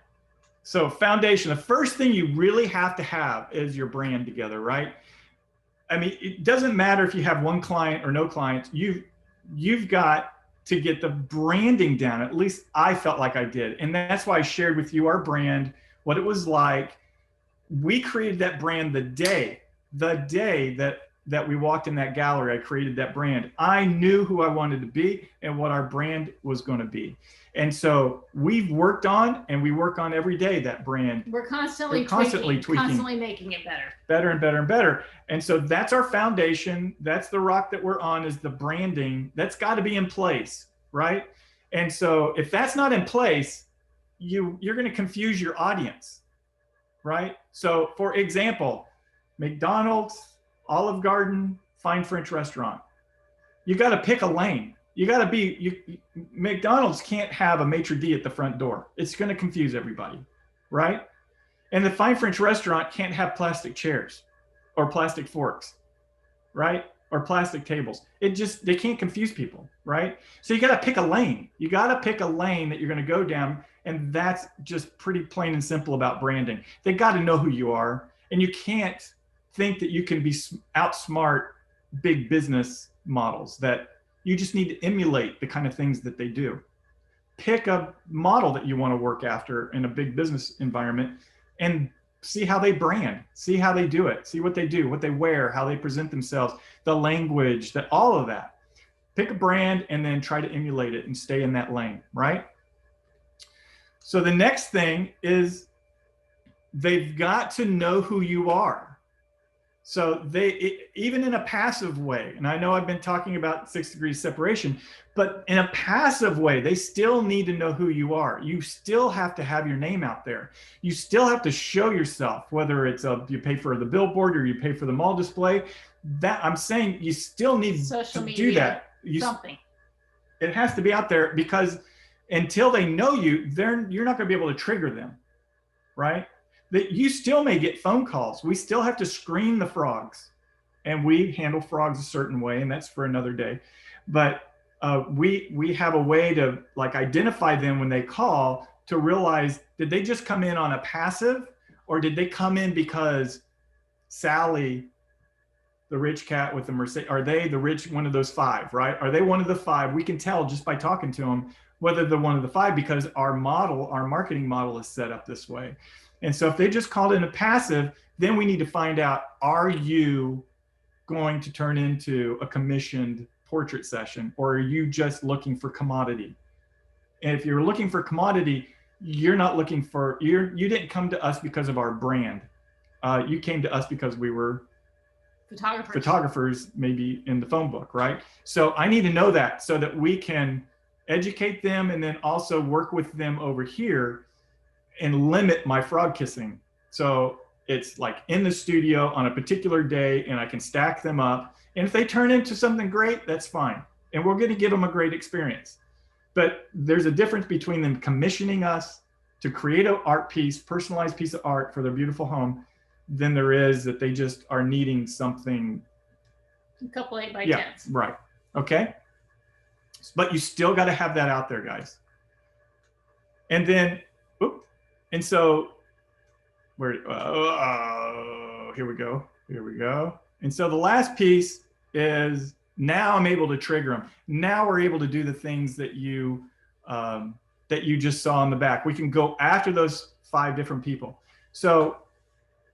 So foundation, the first thing you really have to have is your brand together, right? I mean, it doesn't matter if you have 1 client or no clients, you've got to get the branding down. At least I felt like I did. And that's why I shared with you our brand, what it was like. We created that brand the day that we walked in that gallery. I created that brand. I knew who I wanted to be and what our brand was going to be. And so we've worked on, and we work on every day, that brand. We're constantly tweaking, constantly making it better. Better and better and better. And so that's our foundation. That's the rock that we're on, is the branding. That's got to be in place, right? And so if that's not in place, you're going to confuse your audience, right? So for example, McDonald's, Olive Garden, fine French restaurant. You got to pick a lane. You got to be, McDonald's can't have a maitre d' at the front door. It's going to confuse everybody, right? And the fine French restaurant can't have plastic chairs or plastic forks, right? Or plastic tables. They can't confuse people, right? So you got to pick a lane. You got to pick a lane that you're going to go down. And that's just pretty plain and simple about branding. They got to know who you are. And you can't think that you can be outsmart big business models, that you just need to emulate the kind of things that they do. Pick a model that you want to work after in a big business environment and see how they brand, see how they do it, see what they do, what they wear, how they present themselves, the language, all of that. Pick a brand and then try to emulate it and stay in that lane, right? So the next thing is they've got to know who you are. So even in a passive way, and I know I've been talking about 6 degrees separation, but in a passive way, they still need to know who you are. You still have to have your name out there. You still have to show yourself, whether it's you pay for the billboard or you pay for the mall display. That I'm saying you still need social to do that. Something. It has to be out there, because until they know you, you're not going to be able to trigger them, right? That you still may get phone calls. We still have to screen the frogs, and we handle frogs a certain way, and that's for another day. But we have a way to identify them when they call, to realize, did they just come in on a passive, or did they come in because Sally, the rich cat with the Mercedes, are they the rich one of those 5, right? Are they one of the 5? We can tell just by talking to them whether they're one of the 5, because our marketing model is set up this way. And so if they just called in a passive, then we need to find out, are you going to turn into a commissioned portrait session, or are you just looking for commodity? And if you're looking for commodity, you didn't come to us because of our brand. You came to us because we were photographers, maybe in the phone book, right? So I need to know that, so that we can educate them and then also work with them over here and limit my frog kissing. So it's like in the studio on a particular day, and I can stack them up. And if they turn into something great, that's fine. And we're going to give them a great experience. But there's a difference between them commissioning us to create an art piece, personalized piece of art for their beautiful home, than there is that they just are needing something. A couple 8x10s. Yeah, right. Okay. But you still got to have that out there, guys. And then, and so where, here we go. Here we go. And so the last piece is, now I'm able to trigger them. Now we're able to do the things that you just saw in the back. We can go after those 5 different people. So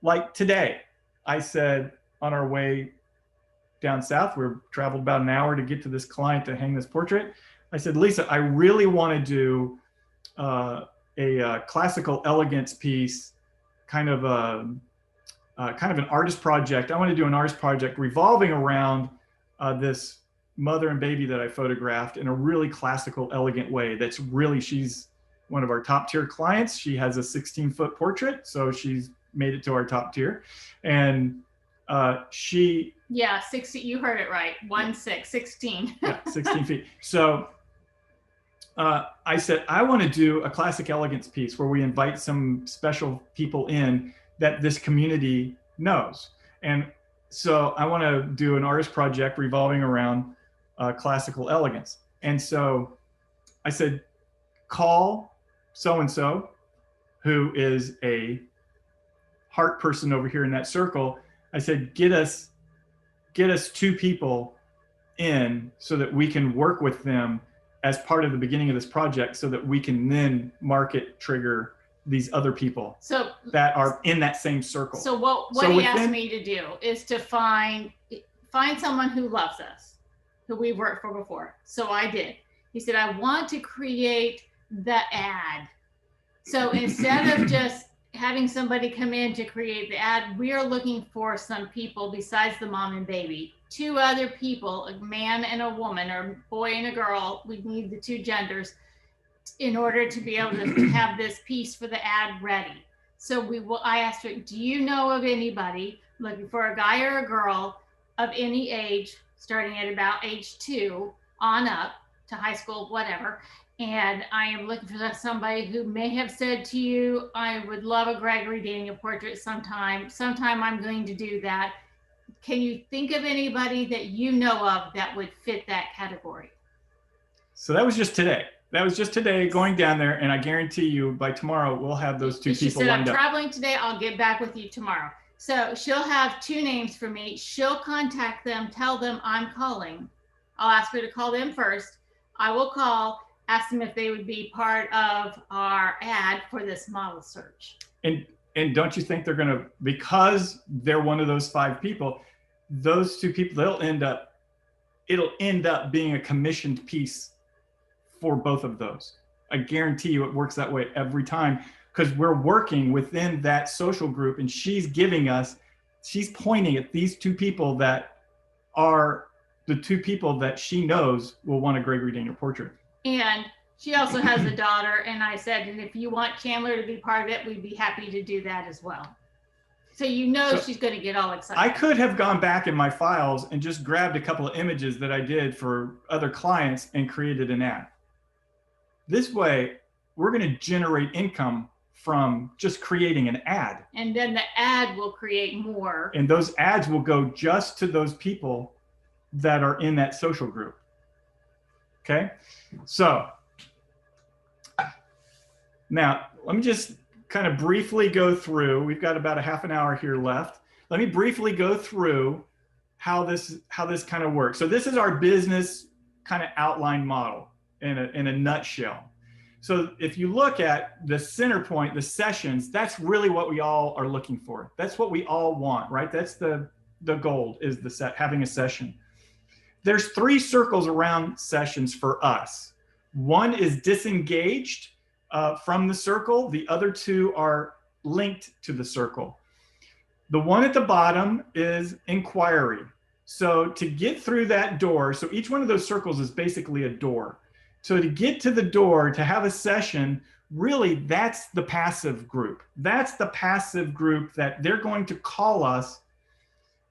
like today, I said on our way down south, we traveled about an hour to get to this client to hang this portrait. I said, Lisa, I really want to do a classical elegance piece, kind of an artist project. I want to do an artist project revolving around this mother and baby that I photographed in a really classical, elegant way. That's really, she's one of our top tier clients. She has a 16-foot portrait, so she's made it to our top tier. And she... Yeah, 60, you heard it right, 16. Yeah, 16 feet. So I said, I want to do a classic elegance piece where we invite some special people in that this community knows. And so I want to do an artist project revolving around classical elegance. And so I said, call so-and-so, who is a heart person over here in that circle. I said, get us 2 people in so that we can work with them as part of the beginning of this project, so that we can then market trigger these other people that are in that same circle. So what he asked me to do is to find someone who loves us, who we've worked for before. So I did. He said, I want to create the ad. So instead of just having somebody come in to create the ad, we are looking for some people besides the mom and baby, 2 other people, a man and a woman, or a boy and a girl. We need the 2 genders in order to be able to have this piece for the ad ready. So I asked her, do you know of anybody looking for a guy or a girl of any age, starting at about age 2 on up to high school, whatever. And I am looking for somebody who may have said to you, I would love a Gregory Daniel portrait sometime. Sometime I'm going to do that. Can you think of anybody that you know of that would fit that category? So that was just today. That was just today going down there. And I guarantee you by tomorrow, we'll have those 2 people lined up. She said, I'm traveling today. I'll get back with you tomorrow. So she'll have 2 names for me. She'll contact them, tell them I'm calling. I'll ask her to call them first. I will call, ask them if they would be part of our ad for this model search. And don't you think they're going to, because they're one of those 5 people, those 2 people, it'll end up being a commissioned piece for both of those. I guarantee you it works that way every time, because we're working within that social group, and she's pointing at these 2 people that are the 2 people that she knows will want a Gregory Daniel portrait. And she also has a daughter, and I said, and if you want Chandler to be part of it, we'd be happy to do that as well. So she's going to get all excited. I could have gone back in my files and just grabbed a couple of images that I did for other clients and created an ad. This way, we're going to generate income from just creating an ad. And then the ad will create more. And those ads will go just to those people that are in that social group. Okay? So now let me just kind of briefly go through, we've got about a half an hour here left. Let me briefly go through how this kind of works. So this is our business kind of outline model in a nutshell. So if you look at the center point, the sessions, that's really what we all are looking for. That's what we all want, right? That's the goal, is having a session. There's 3 circles around sessions for us. One is disengaged from the circle. The other 2 are linked to the circle. The one at the bottom is inquiry. So to get through that door, so each one of those circles is basically a door. So to get to the door, to have a session, really that's the passive group. That's the passive group that they're going to call us,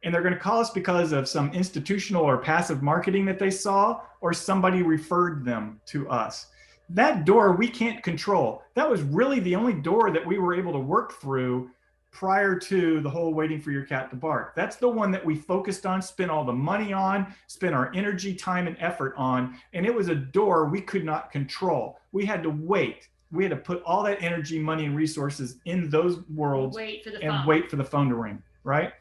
and they're going to call us because of some institutional or passive marketing that they saw, or somebody referred them to us. That door we can't control. That was really the only door that we were able to work through prior to the whole waiting for your cat to bark. That's the one that we focused on, spent all the money on, spent our energy, time, and effort on. And it was a door we could not control. We had to wait. We had to put all that energy, money, and resources in those worlds wait for the and phone. wait for the phone to ring, right?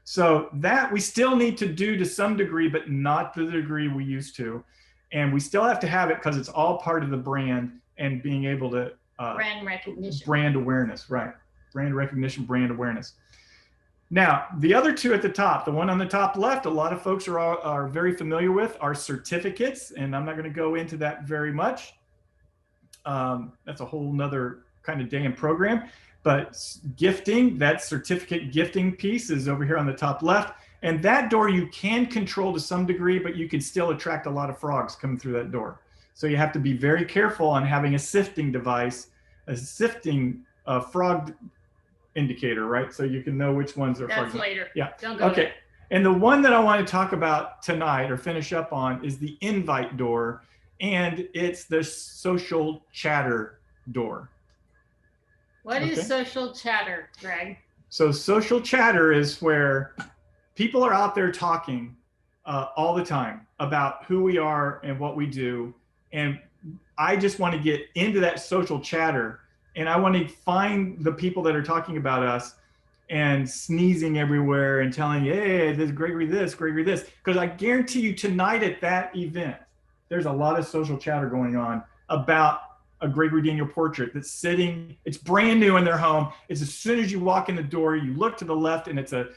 So that we still need to do to some degree, but not to the degree we used to. And we still have to have it because it's all part of the brand and being able to brand recognition, brand awareness, right? Brand recognition, brand awareness. Now, the other two at the top, the one on the top left, a lot of folks are very familiar with, are certificates, and I'm not going to go into that very much. That's a whole nother kind of day and program. But gifting, that certificate gifting piece is over here on the top left. And that door you can control to some degree, but you can still attract a lot of frogs coming through that door. So you have to be very careful on having a sifting device, a sifting frog indicator, right? So you can know which ones are frogs. That's later. Yeah. Don't go okay. there. And the one that I want to talk about tonight or finish up on is the invite door, and it's the social chatter door. What is social chatter, Greg? So social chatter is where people are out there talking all the time about who we are and what we do. And I just want to get into that social chatter, and I want to find the people that are talking about us and sneezing everywhere and telling, hey, this Gregory this, because I guarantee you tonight at that event, there's a lot of social chatter going on about a Gregory Daniel portrait that's sitting, it's brand new in their home. It's as soon as you walk in the door, you look to the left and it's a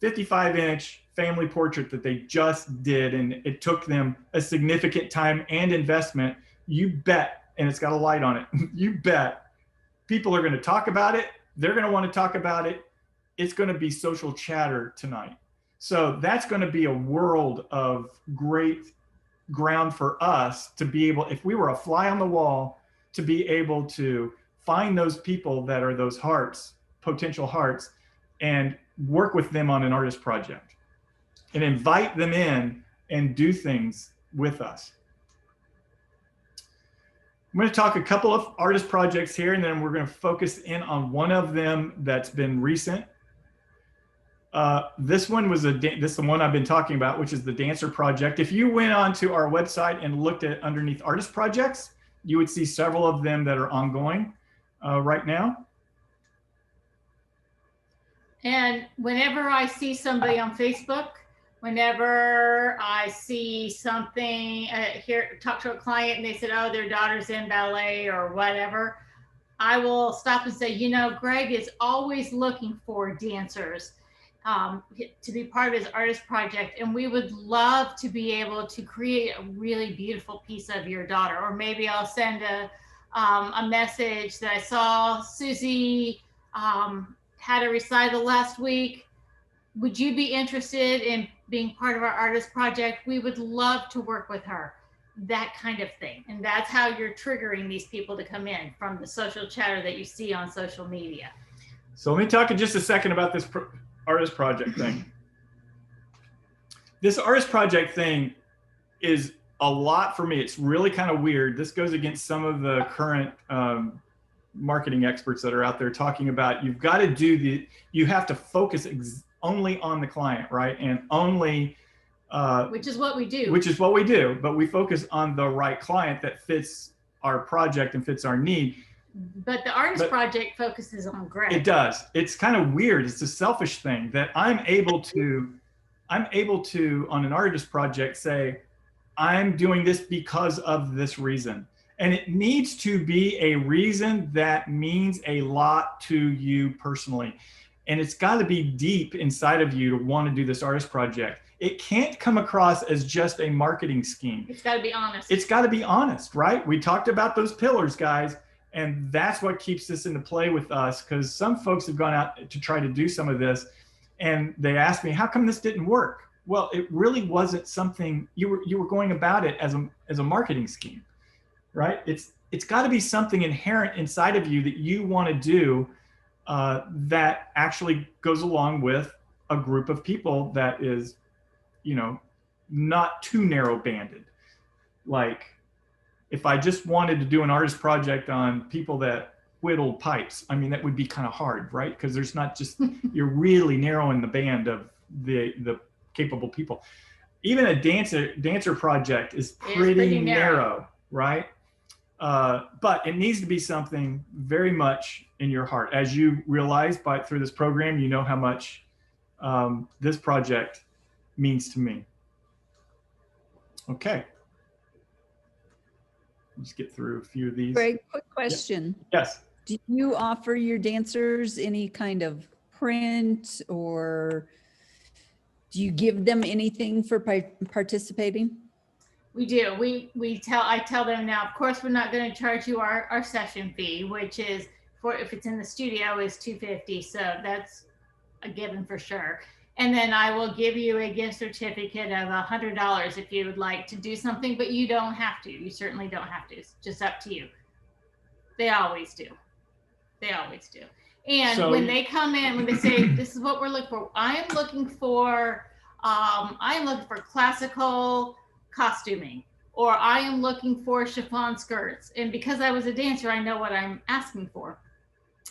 55-inch family portrait that they just did. And it took them a significant time and investment. You bet, and it's got a light on it. You bet people are going to talk about it. They're going to want to talk about it. It's going to be social chatter tonight. So that's going to be a world of great ground for us to be able, if we were a fly on the wall, to be able to find those people that are those hearts, potential hearts, and work with them on an artist project and invite them in and do things with us. I'm going to talk a couple of artist projects here, and then we're going to focus in on one of them that's been recent. This one was this is the one I've been talking about, which is the Dancer Project. If you went onto our website and looked at underneath artist projects, you would see several of them that are ongoing right now. And whenever I see somebody on Facebook, whenever I see something talk to a client and they said, oh, their daughter's in ballet or whatever, I will stop and say, you know, Greg is always looking for dancers to be part of his artist project. And we would love to be able to create a really beautiful piece of your daughter. Or maybe I'll send a message that I saw Susie had a recital last week. Would you be interested in being part of our artist project? We would love to work with her. That kind of thing. And that's how you're triggering these people to come in, from the social chatter that you see on social media. So let me talk in just a second about this artist project thing. This artist project thing is a lot for me. It's really kind of weird. This goes against some of the current marketing experts that are out there talking about you have to focus only on the client, right? And only which is what we do. Which is what we do, but we focus on the right client that fits our project and fits our need. But the artist project focuses on Greg. It does. It's kind of weird. It's a selfish thing that I'm able to on an artist project say, I'm doing this because of this reason. And it needs to be a reason that means a lot to you personally. And it's got to be deep inside of you to want to do this artist project. It can't come across as just a marketing scheme. It's got to be honest. It's got to be honest, right? We talked about those pillars, guys. And that's what keeps this into play with us, because some folks have gone out to try to do some of this and they asked me, how come this didn't work? Well, it really wasn't something you were going about it as a marketing scheme, right? it's got to be something inherent inside of you that you want to do that actually goes along with a group of people that is, you know, not too narrow banded. Like if I just wanted to do an artist project on people that whittled pipes, I mean, that would be kind of hard, right? Because there's not just, you're really narrowing the band of the capable people. Even a dancer project is pretty narrow, right? But it needs to be something very much in your heart. As you realize through this program, you know how much this project means to me. Okay. Let's get through a few of these. Greg, quick question. Yes. Do you offer your dancers any kind of print, or do you give them anything for participating? We do. I tell them now, of course, we're not going to charge you our session fee, which is if it's in the studio is $250. So that's a given for sure. And then I will give you a gift certificate of $100 if you would like to do something, but you don't have to. You certainly don't have to. It's just up to you. They always do. They always do. And so, when they come in, when they say, this is what we're looking for, I am looking for classical costuming, or I am looking for chiffon skirts. And because I was a dancer, I know what I'm asking for.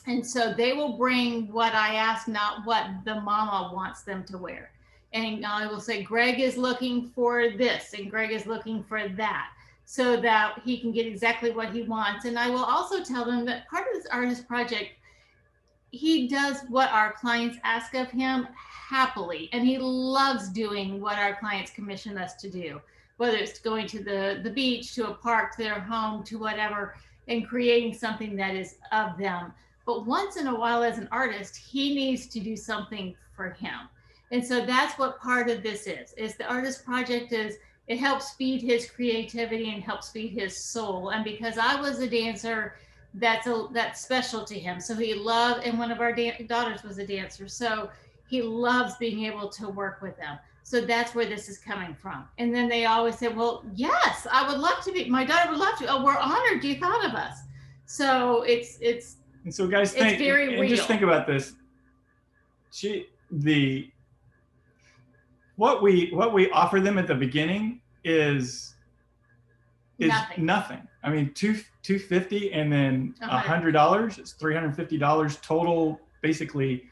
And so they will bring what I ask, not what the mama wants them to wear. And I will say, Greg is looking for this, and Greg is looking for that, so that he can get exactly what he wants. And I will also tell them that part of this artist project, he does what our clients ask of him happily. And he loves doing what our clients commission us to do, whether it's going to the beach, to a park, to their home, to whatever, and creating something that is of them. But once in a while, as an artist, he needs to do something for him. And so that's what part of this is the artist project is, it helps feed his creativity and helps feed his soul. And because I was a dancer, that's special to him. So he loved, and one of our daughters was a dancer. So he loves being able to work with them. So that's where this is coming from. And then they always say, well, yes, I would love to be, my daughter would love to. Oh, we're honored you thought of us. So it's and so guys, it's very real. Just think about this. What we offer them at the beginning is nothing. I mean, $250 and then $100. It's $350 total, basically,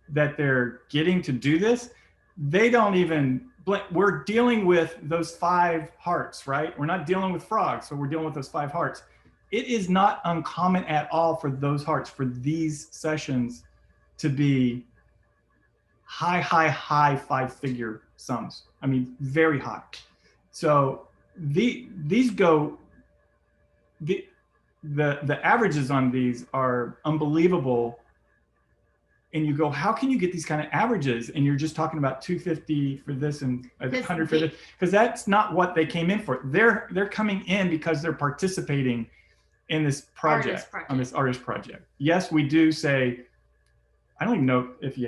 that they're getting to do this. They don't even blink. We're dealing with those 5 hearts, right? We're not dealing with frogs, so we're dealing with those 5 hearts. It is not uncommon at all for those hearts, for these sessions, to be high 5-figure sums. I mean, very high. So these go, the averages on these are unbelievable. And you go, how can you get these kind of averages? And you're just talking about $250 for this and $100 for this, because that's not what they came in for. They're coming in because they're participating in this project, on this artist project. Yes, we do say, I don't even know if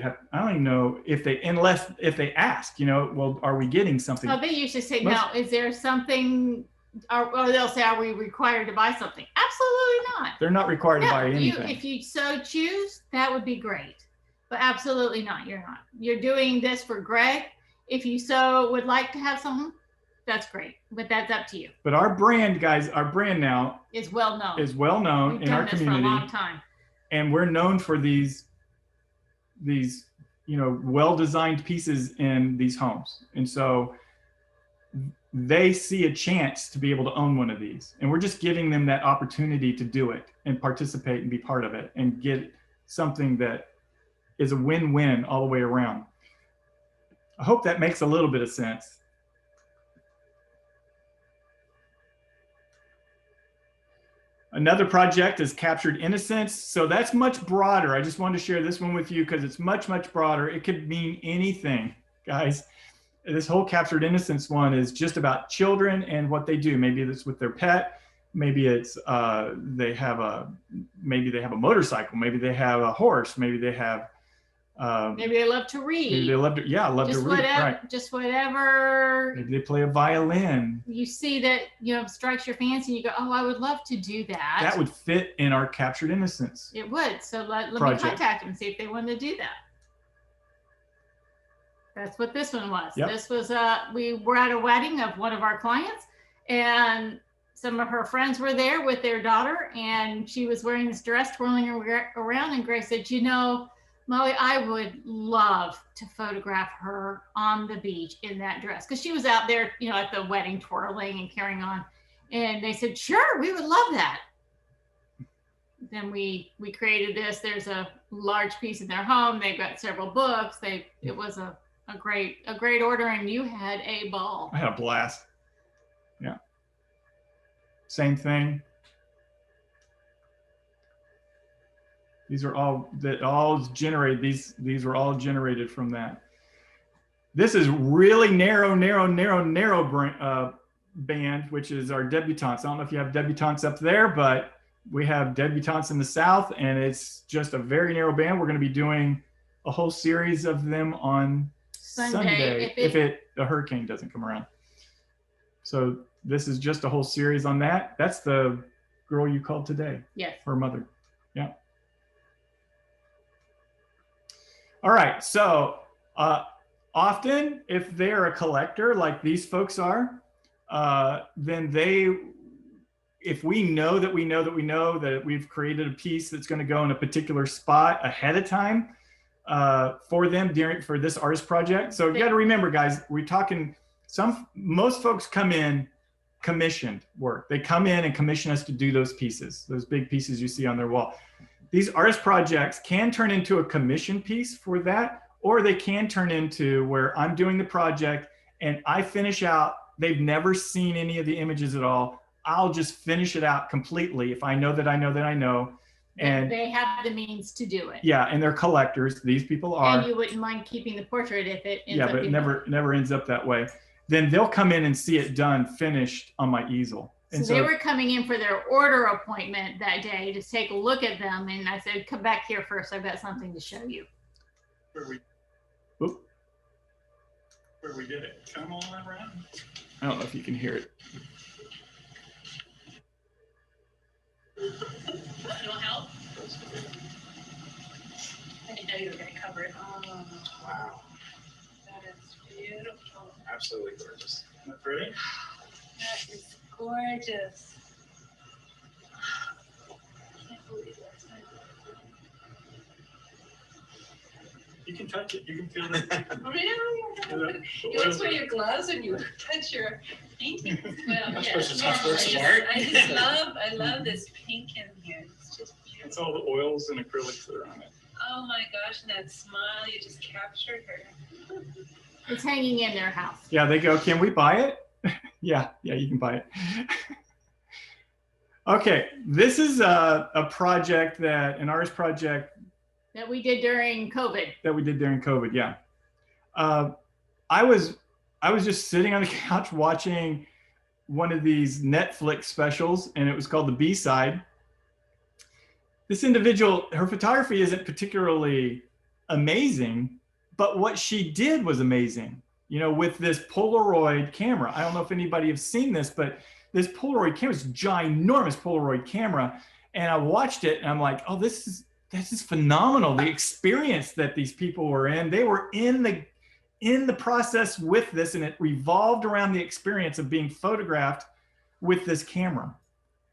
if they ask, you know, well, are we getting something? Oh, they usually say, no, is there something, or they'll say, are we required to buy something? Absolutely not. They're not required to buy anything. If you so choose, that would be great. But absolutely not, you're not. You're doing this for Greg. If you so would like to have something, that's great, but that's up to you. But our brand, guys, our brand now is well known. We've in our community for a long time. And we're known for these, you know, well-designed pieces in these homes. And so they see a chance to be able to own one of these. And we're just giving them that opportunity to do it and participate and be part of it and get something that is a win-win all the way around. I hope that makes a little bit of sense. Another project is Captured Innocence. So that's much broader. I just wanted to share this one with you because it's much, much broader. It could mean anything, guys. This whole Captured Innocence one is just about children and what they do. Maybe it's with their pet. Maybe it's they have a motorcycle. Maybe they have a horse. Maybe they have Maybe they love to read. Maybe they love to, yeah, love to read. Right. Just whatever. Maybe they play a violin. You see that, strikes your fancy and you go, oh, I would love to do that. That would fit in our Captured Innocence. It would. So let me contact them and see if they want to do that. That's what this one was. Yep. This was, we were at a wedding of one of our clients, and some of her friends were there with their daughter, and she was wearing this dress, twirling around, and Grace said, Molly, I would love to photograph her on the beach in that dress, because she was out there, at the wedding twirling and carrying on. And they said, sure, we would love that. Then we created this. There's a large piece in their home. They've got several books. It was a great order, and you had a ball. I had a blast. Yeah. Same thing. These are all generated. These were all generated from that. This is really narrow band, which is our debutantes. I don't know if you have debutantes up there, but we have debutantes in the South, and it's just a very narrow band. We're going to be doing a whole series of them on Sunday if a hurricane doesn't come around. So this is just a whole series on that. That's the girl you called today. Yes. Her mother. Yeah. All right. So often, if they're a collector like these folks are, then if we know that we've created a piece that's going to go in a particular spot ahead of time for them for this artist project. So you got to remember, guys, we're talking, most folks come in commissioned work. They come in and commission us to do those pieces, those big pieces you see on their wall. These artist projects can turn into a commission piece for that, or they can turn into where I'm doing the project and I finish out. They've never seen any of the images at all. I'll just finish it out completely if I know that I know that I know. And they have the means to do it. Yeah, and they're collectors. These people are. And you wouldn't mind keeping the portrait if it ends up. Yeah, but it never ends up that way. Then they'll come in and see it done, finished on my easel. And so they were coming in for their order appointment that day to take a look at them, and I said, "Come back here first. I've got something to show you." Where we did it? Come on around. I don't know if you can hear it. It'll help. I didn't know you were going to cover it. Oh, wow. That is beautiful. Absolutely gorgeous. Isn't that pretty? That is gorgeous. I can't believe that's my You can touch it. You can feel it. Really? You always wear your gloves when you touch your painting. Well, I love this pink in here. It's just beautiful. It's all the oils and acrylics that are on it. Oh my gosh, and that smile, you just captured her. It's hanging in their house. Yeah, they go, can we buy it? yeah, you can buy it. Okay, this is a project an artist project that we did during COVID. Yeah. I was just sitting on the couch watching one of these Netflix specials, and it was called The B-Side. This individual, her photography isn't particularly amazing, but what she did was amazing, with this Polaroid camera. I don't know if anybody has seen this, but this Polaroid camera is a ginormous Polaroid camera. And I watched it and I'm like, oh, this is phenomenal. The experience that these people were in, they were in the process with this, and it revolved around the experience of being photographed with this camera.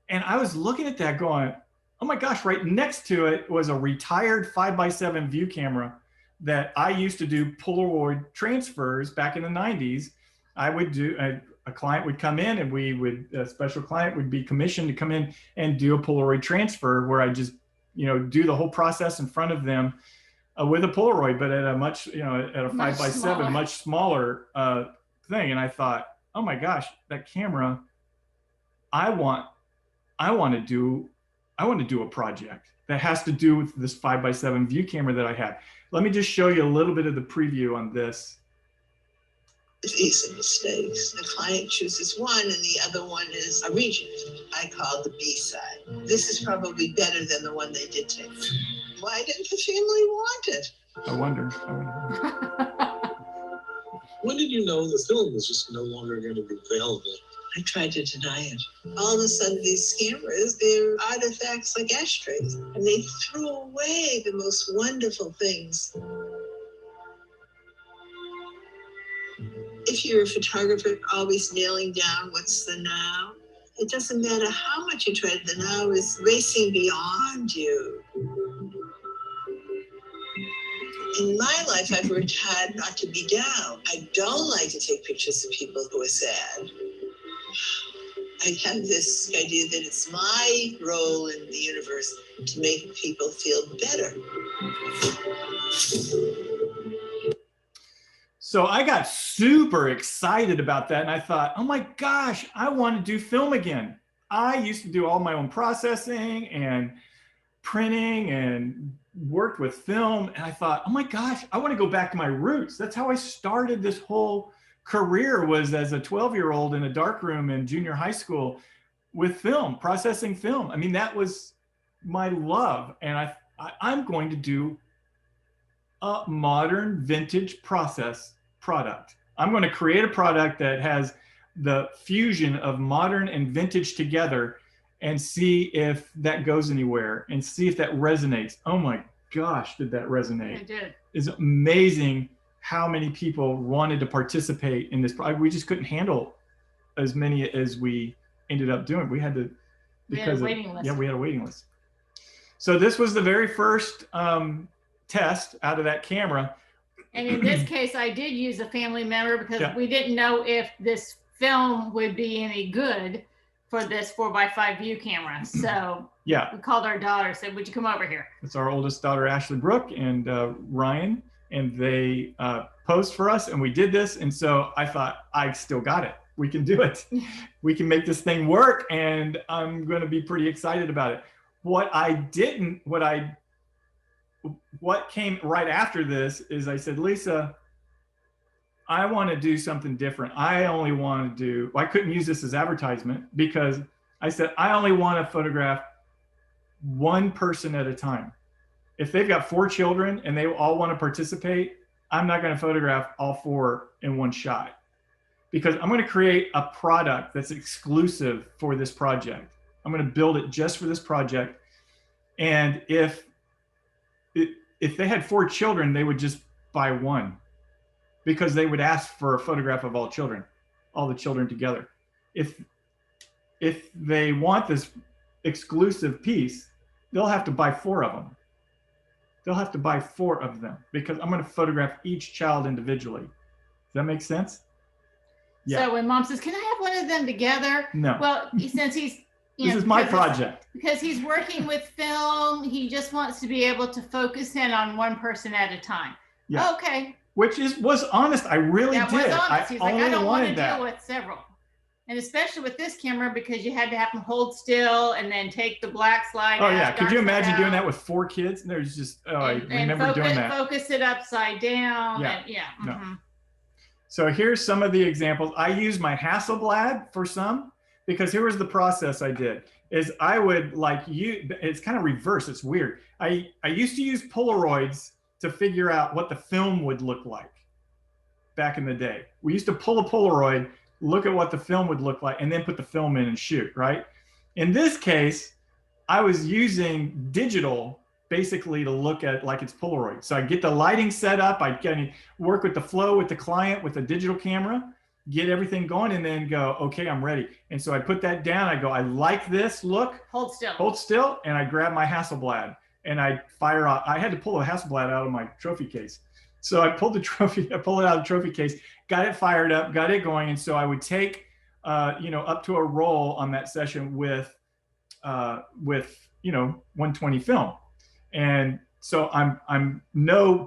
And I was looking at that going, oh my gosh, right next to it was a retired 5x7 view camera that I used to do Polaroid transfers back in the 90s. I would do, a client would come in and a special client would be commissioned to come in and do a Polaroid transfer where I just, do the whole process in front of them with a Polaroid, but at a much, at a 5x7, much smaller thing. And I thought, oh my gosh, that camera, I want to do a project that has to do with this 5x7 view camera that I have. Let me just show you a little bit of the preview on this. These are mistakes. The client chooses one and the other one is a Regent. I call the B-side. This is probably better than the one they did take. Why didn't the family want it? I wonder. When did you know the film was just no longer going to be available? I tried to deny it. All of a sudden, these cameras, they're artifacts like ashtrays, and they threw away the most wonderful things. If you're a photographer, always nailing down what's the now, it doesn't matter how much you try, the now is racing beyond you. In my life, I've worked hard not to be down. I don't like to take pictures of people who are sad. I have this idea that it's my role in the universe to make people feel better. So I got super excited about that. And I thought, oh my gosh, I want to do film again. I used to do all my own processing and printing and worked with film. And I thought, oh my gosh, I want to go back to my roots. That's how I started this whole career, was as a 12-year-old in a darkroom in junior high school with film, processing film. I mean, that was my love. And I'm going to do a modern vintage process product. I'm going to create a product that has the fusion of modern and vintage together and see if that goes anywhere and see if that resonates. Oh my gosh, did that resonate? It did. It's amazing how many people wanted to participate in this project. We just couldn't handle as many as we ended up doing. We had to, because we had a waiting list. Yeah, we had a waiting list. So this was the very first test out of that camera. And in this case, I did use a family member because we didn't know if this film would be any good for this 4x5 view camera. So we called our daughter, said, would you come over here? It's our oldest daughter, Ashley Brooke, and Ryan, and they posed for us, and we did this. And so I thought, I still got it. We can do it. We can make this thing work, and I'm going to be pretty excited about it. What came right after this is I said, Lisa, I want to do something different. I only want to do, I couldn't use this as advertisement because I said, I only want to photograph one person at a time. If they've got 4 children and they all want to participate, I'm not going to photograph all 4 in one shot because I'm going to create a product that's exclusive for this project. I'm going to build it just for this project. And if they had 4 children, they would just buy one because they would ask for a photograph of all the children together. If they want this exclusive piece, they'll have to buy 4 of them. They'll have to buy 4 of them because I'm going to photograph each child individually. Does that make sense? Yeah. So when mom says, can I have one of them together? No. Well, since he's, this is my project. Because he's working with film, he just wants to be able to focus in on one person at a time. Yeah. Okay. Which was honest. I really did. Was honest. He's like, I don't want to that. deal with several. And especially with this camera, because you had to have them hold still and then take the black slide out. Oh yeah, could you imagine doing that with 4 kids? There's just, I remember doing that. Focus it upside down. Yeah. And, No. So here's some of the examples. I use my Hasselblad for some, because here was the process I did. Is I would it's kind of reverse, it's weird. I used to use Polaroids to figure out what the film would look like back in the day. We used to pull a Polaroid, look at what the film would look like, and then put the film in and shoot, right? In this case, I was using digital basically to look at like it's Polaroid. So I get the lighting set up, I work with the flow with the client with a digital camera, get everything going, and then go, okay, I'm ready. And so I put that down, I go, I like this look. Hold still. Hold still, and I grab my Hasselblad and I fire out. I had to pull a Hasselblad out of my trophy case. So I pulled it out of the trophy case, got it fired up, got it going. And so I would take, up to a roll on that session with 120 film. And so I'm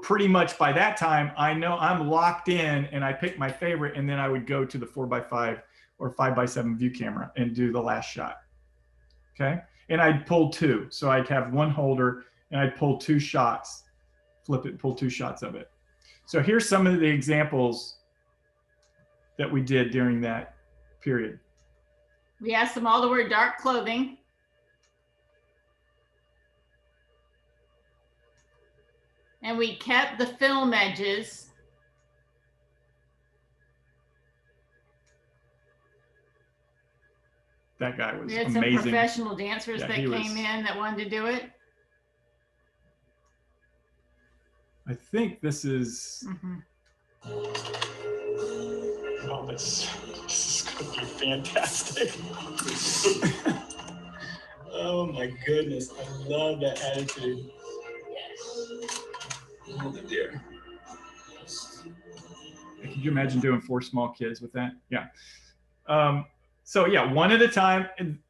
pretty much by that time, I know I'm locked in and I pick my favorite, and then I would go to the 4x5 or 5x7 view camera and do the last shot. Okay. And I'd pull 2. So I'd have one holder and I'd pull 2 shots, flip it, pull 2 shots of it. So here's some of the examples that we did during that period. We asked them all to wear dark clothing. And we kept the film edges. That guy was We had amazing. some professional dancers Yeah, that he came was- in that wanted to do it. I think this is. Mhm. Oh, this is going to be fantastic. Oh my goodness, I love that attitude. Oh dear. Could you imagine doing 4 small kids with that? Yeah. So yeah, one at a time,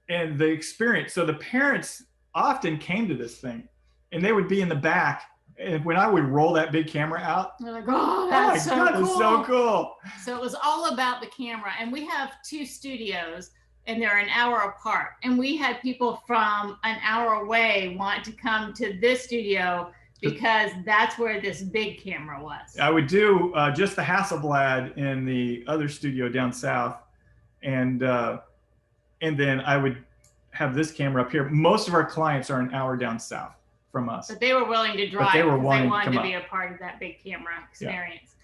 and the experience. So the parents often came to this thing, and they would be in the back. And when I would roll that big camera out, They're like, oh, that's so cool. It's so cool. So it was all about the camera. And we have 2 studios, and they're an hour apart. And we had people from an hour away want to come to this studio because that's where this big camera was. I would do just the Hasselblad in the other studio down south, and then I would have this camera up here. Most of our clients are an hour down south from us. But they were willing to drive they were because wanting they to wanted come to be up. a part of that big camera experience.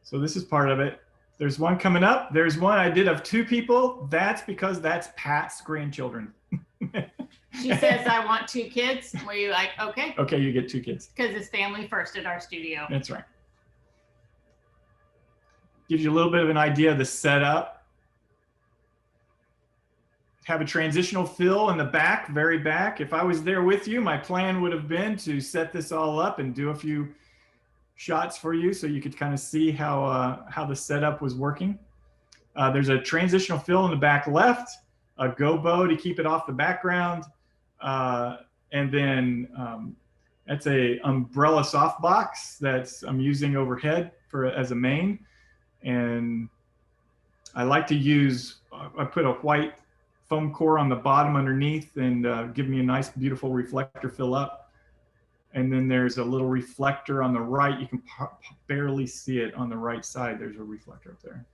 So this is part of it. There's one coming up. There's one I did of 2 people. That's because that's Pat's grandchildren. She says, I want 2 kids. Were you like, okay? Okay, you get 2 kids. Because it's family first at our studio. That's right. Gives you a little bit of an idea of the setup. Have a transitional fill in the back, very back. If I was there with you, my plan would have been to set this all up and do a few shots for you so you could kind of see how the setup was working. There's a transitional fill in the back left, a gobo to keep it off the background, and then that's a umbrella softbox that's I'm using overhead as a main. And I like to use, I put a white foam core on the bottom underneath and give me a nice, beautiful reflector fill up. And then there's a little reflector on the right. You can barely see it on the right side. There's a reflector up there.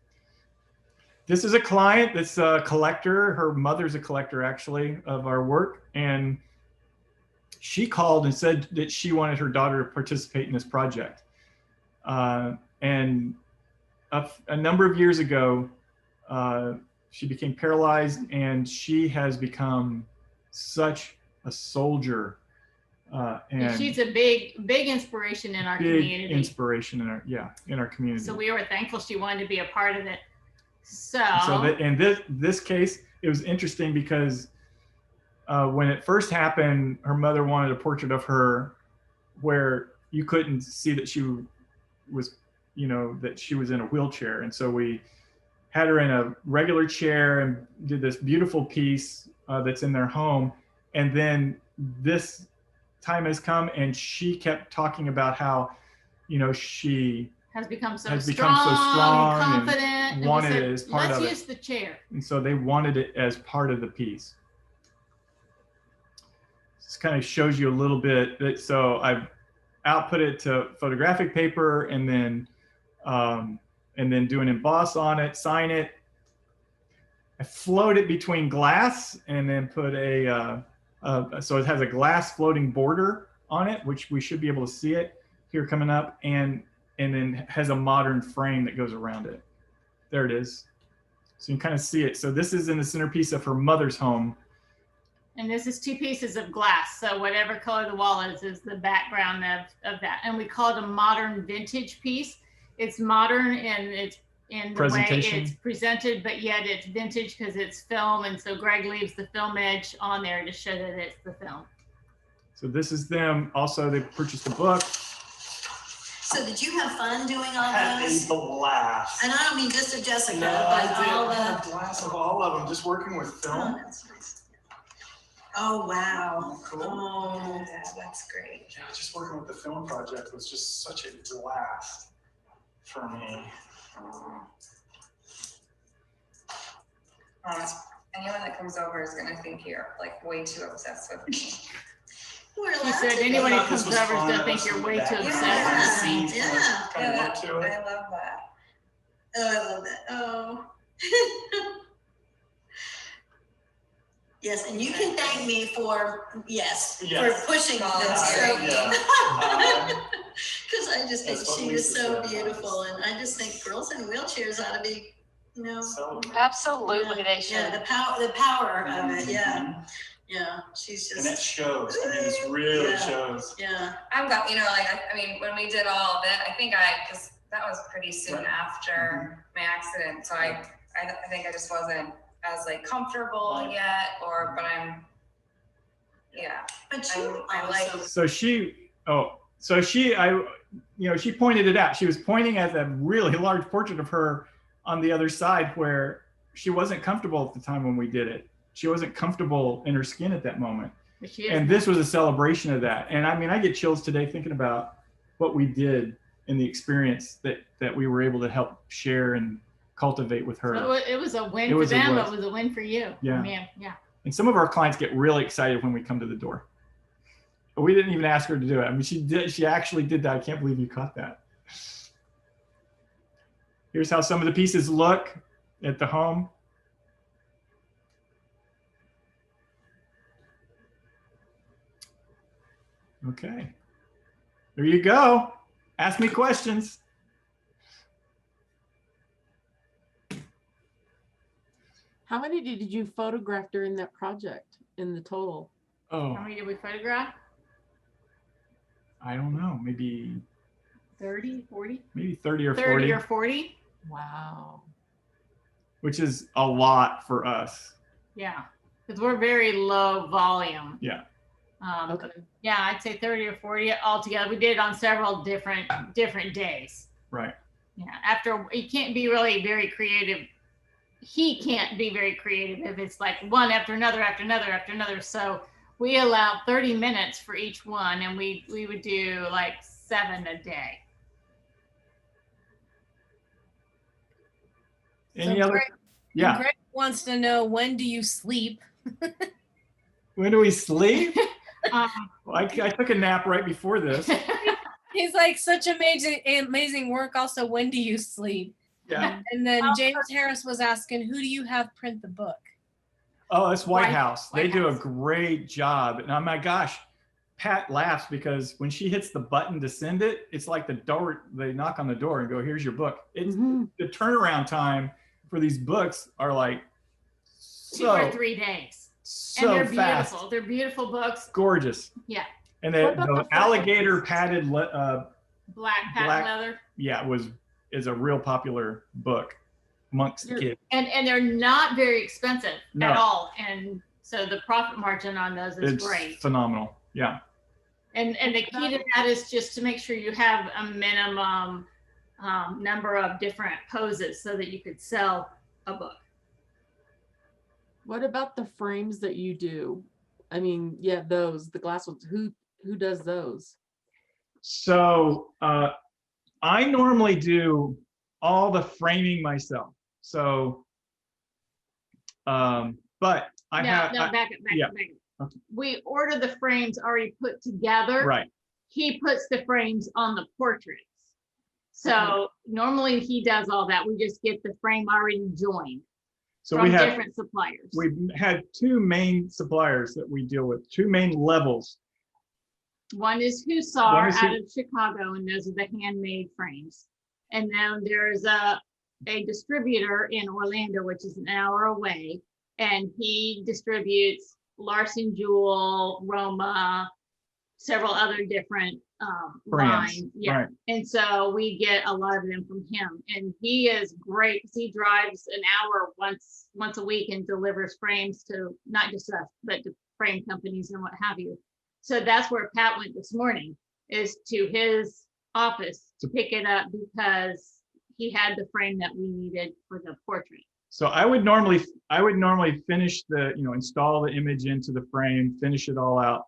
This is a client that's a collector. Her mother's a collector, actually, of our work. And she called and said that she wanted her daughter to participate in this project. And a number of years ago, she became paralyzed, and she has become such a soldier. And she's a big inspiration in our community. Inspiration in our community. So we were thankful she wanted to be a part of it. In this case, it was interesting because when it first happened, her mother wanted a portrait of her where you couldn't see that she was, that she was in a wheelchair. And so we had her in a regular chair and did this beautiful piece that's in their home. And then this time has come, and she kept talking about how, she has become so strong and confident, and wanted it as part of it. Let's use the chair. And so they wanted it as part of the piece. This kind of shows you a little bit. So I've output it to photographic paper, and then do an emboss on it, sign it. I float it between glass, and then put so it has a glass floating border on it, which we should be able to see it here coming up, and then has a modern frame that goes around it. There it is. So you can kind of see it. So this is in the centerpiece of her mother's home. And this is 2 pieces of glass. So whatever color the wall is the background of that. And we call it a modern vintage piece. It's modern and it's in the way it's presented, but yet it's vintage because it's film. And so Greg leaves the film edge on there to show that it's the film. So this is them. Also, they purchased a book. So did you have fun doing all Had those? a blast. And I don't mean just of Jessica, No, but I did. all I had the. a blast of all of them, just working with Oh, film. that's nice. Oh, wow. Cool. Oh, yeah, that's great. Yeah, just working with the film project was just such a blast for me. Anyone that comes over is gonna think you're like way too obsessed with me. She said anyone who comes over is gonna think you're way too obsessed with me. Yeah. Kind of look to it. I love that. Oh, I love that. Oh. Yes, and you can thank me for, Yes. for pushing this. Yeah. Because I just think That's what she Lisa is so said. beautiful, and I just think girls in wheelchairs ought to be, you know. Absolutely, they should. Yeah, the power of it, yeah. Yeah, she's just. And that shows. I mean, this really shows. Yeah. I'm glad, you know, like, I mean, when we did all of it, I think because that was pretty soon after my accident. So I think I just wasn't as like comfortable yet, but I'm, yeah. But you I like. So she pointed it out. She was pointing at a really large portrait of her on the other side where she wasn't comfortable at the time when we did it. She wasn't comfortable in her skin at that moment. And this was a celebration of that. And I mean, I get chills today thinking about what we did and the experience that we were able to help share and cultivate with her. So it was a win for them, but it was a win for you. Yeah. Man, yeah. And some of our clients get really excited when we come to the door. But we didn't even ask her to do it. I mean, she actually did that. I can't believe you caught that. Here's how some of the pieces look at the home. Okay, there you go. Ask me questions. How many did you photograph during that project in the total? Oh, How many did we photograph? I don't know, maybe 30, 40? Maybe 30 or 30 40. or 40. Wow. Which is a lot for us. Yeah, because we're very low volume. Yeah. Okay. Yeah, I'd say 30 or 40 altogether. We did it on several different days. Right. Yeah, after you can't be really very creative. He can't be very creative if it's like one after another, after another, after another. So we allow 30 minutes for each one, and we would do like 7 a day. Any other? Greg, Yeah. Greg wants to know, when do you sleep? When do we sleep? Well, I took a nap right before this. He's like, such amazing work. Also, when do you sleep? Yeah. And then James Harris was asking, who do you have print the book? Oh, that's White House. They White do a House. great job. And oh my gosh, Pat laughs because when she hits the button to send it, it's like the door, they knock on the door and go, here's your book. It's the turnaround time for these books are like 2 or 3 days. So and they're fast. beautiful. They're beautiful books. Gorgeous. Yeah. And the alligator padded black patent leather. Yeah, is a real popular book amongst kids. And they're not very expensive No. at all. And so the profit margin on those is It's great. phenomenal. Yeah. And the key to that is just to make sure you have a minimum number of different poses so that you could sell a book. What about the frames that you do? I mean, yeah, the glass ones. Who does those? So I normally do all the framing myself. So, but I have. Back up. Okay. We order the frames already put together. Right. He puts the frames on the portraits. So normally he does all that. We just get the frame already joined. So from we have different suppliers. We've had 2 main suppliers that we deal with, 2 main levels. One is Hussar out of Chicago, and those are the handmade frames. And then there's a distributor in Orlando, which is an hour away, and he distributes Larson Jewel, Roma, several other different lines. Yeah. Right. And so we get a lot of them from him, and he is great because he drives an hour once a week and delivers frames to not just us, but to frame companies and what have you. So that's where Pat went this morning, is to his office to pick it up because he had the frame that we needed for the portrait. So I would normally finish install the image into the frame, finish it all out.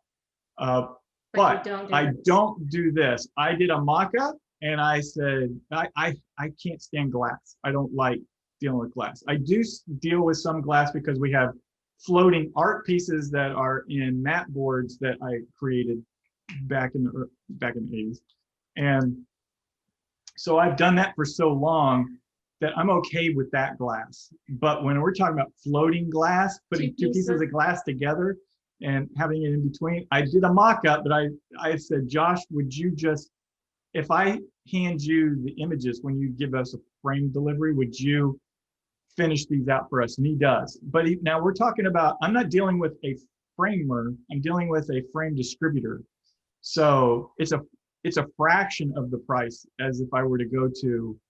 But I don't do this. I did a mock-up and I said, I can't stand glass. I don't like dealing with glass. I do deal with some glass because we have floating art pieces that are in mat boards that I created back in the 80s. And so I've done that for so long that I'm okay with that glass. But when we're talking about floating glass, putting two pieces of glass together and having it in between, I did a mock-up, but I said, Josh, would you just, if I hand you the images when you give us a frame delivery, would you finish these out for us? And he does. But now we're talking about, I'm not dealing with a framer, I'm dealing with a frame distributor. So it's a fraction of the price as if I were to go to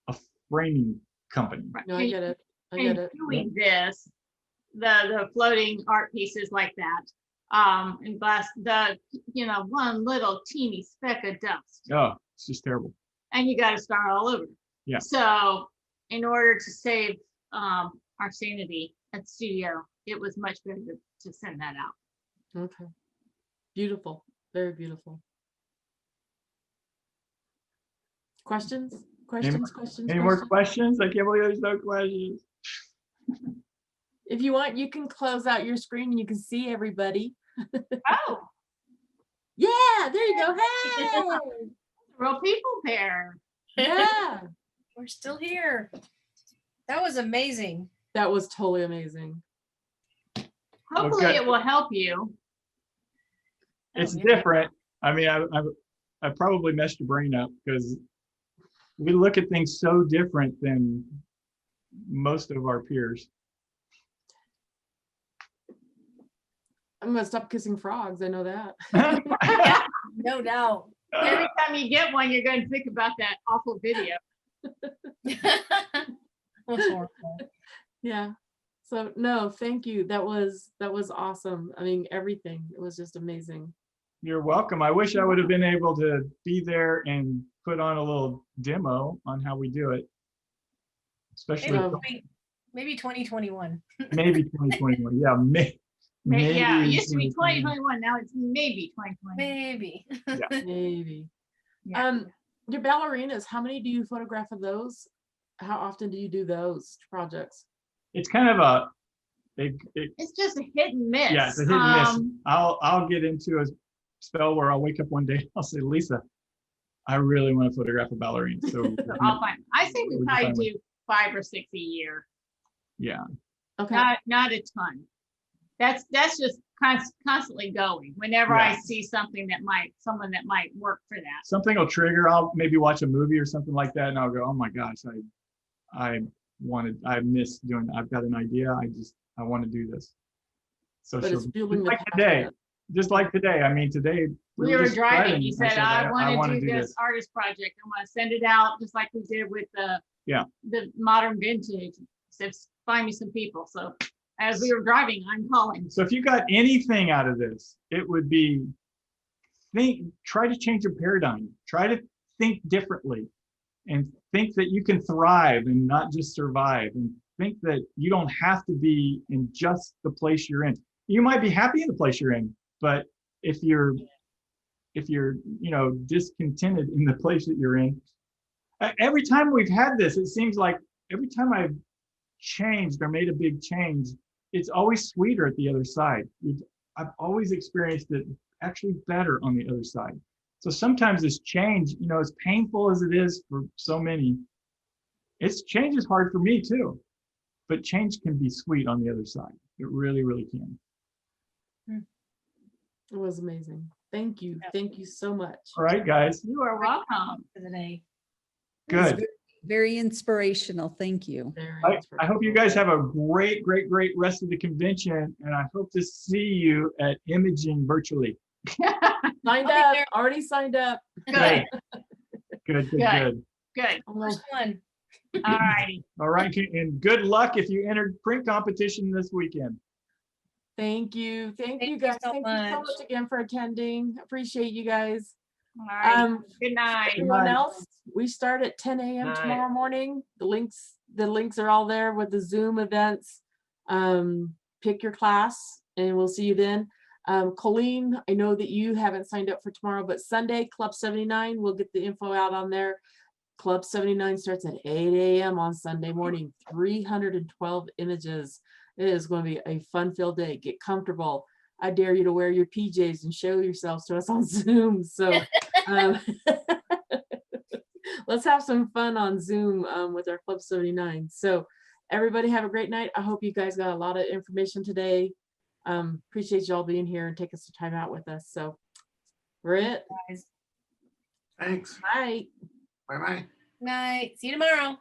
a framing company. No, I get it. I get it. Doing this, the floating art pieces like that, in glass, one little teeny speck of dust. Oh, it's just terrible. And you got to start all over. Yeah. So in order to save our sanity at the studio, it was much better to send that out. Okay. Beautiful. Very beautiful. Questions? Any more questions? I can't believe there's no questions. If you want, you can close out your screen and you can see everybody. Oh. Yeah, there you go. Hey. Real people pair. Yeah. We're still here. That was amazing. That was totally amazing. Hopefully it will help you. It's different. I mean, I probably messed your brain up because we look at things so different than most of our peers. I'm gonna stop kissing frogs. I know that. No doubt. Every time you get one, you're going to think about that awful video. That's horrible. Yeah. So no, thank you. That was awesome. I mean, everything. It was just amazing. You're welcome. I wish I would have been able to be there and put on a little demo on how we do it. Especially maybe 2021. Maybe 2021. Yeah, maybe. Yeah, it used to be 2021. Now it's maybe 2020. Maybe. Yeah. Maybe. Yeah. Your ballerinas, how many do you photograph of those? How often do you do those projects? It's kind of it's just a hit and miss. Yeah, it's a hit and miss. I'll get into a spell where I'll wake up one day, I'll say, Lisa, I really want to photograph a ballerina. So I'll find. I think we probably do 5 or 6 a year. Yeah. Okay. Not a ton. That's just constantly going. Whenever I see something someone that might work for that. Something will trigger. I'll maybe watch a movie or something like that, and I'll go, oh my gosh, I missed doing that. I've got an idea. I want to do this. So just like today. I mean, today we were driving. You said, I want to do this artist project. I want to send it out just like we did with the modern vintage. Said, find me some people. So as we were driving, I'm calling. So if you got anything out of this, it would be try to change your paradigm. Try to think differently and think that you can thrive and not just survive, and think that you don't have to be in just the place you're in. You might be happy in the place you're in, but if you're discontented in the place that you're in, every time we've had this, it seems like every time I've changed or made a big change, it's always sweeter at the other side. I've always experienced it actually better on the other side. So sometimes this change, as painful as it is for so many, change is hard for me too, but change can be sweet on the other side. It really, really can. It was amazing. Thank you. Thank you so much. All right, guys. You are welcome. For the day. Good. Very inspirational. Thank you. I hope you guys have a great, great, great rest of the convention, and I hope to see you at imaging virtually. Signed up. Already signed up. Good. Good. First one. All righty. All right, and good luck if you entered print competition this weekend. Thank you. Thank you guys. So Thank you so much again for attending. Appreciate you guys. All right. Good night. Everyone else, we start at 10 a.m. tomorrow morning. The links are all there with the Zoom events. Pick your class and we'll see you then. Colleen, I know that you haven't signed up for tomorrow, but Sunday, Club 79, we'll get the info out on there. Club 79 starts at 8 a.m. on Sunday morning, 312 images. It is going to be a fun-filled day. Get comfortable. I dare you to wear your PJs and show yourselves to us on Zoom. So let's have some fun on Zoom with our Club 79. So everybody have a great night. I hope you guys got a lot of information today. Appreciate y'all being here and taking some time out with us. So we're it. Guys. Thanks. Bye. Bye-bye. Night. See you tomorrow.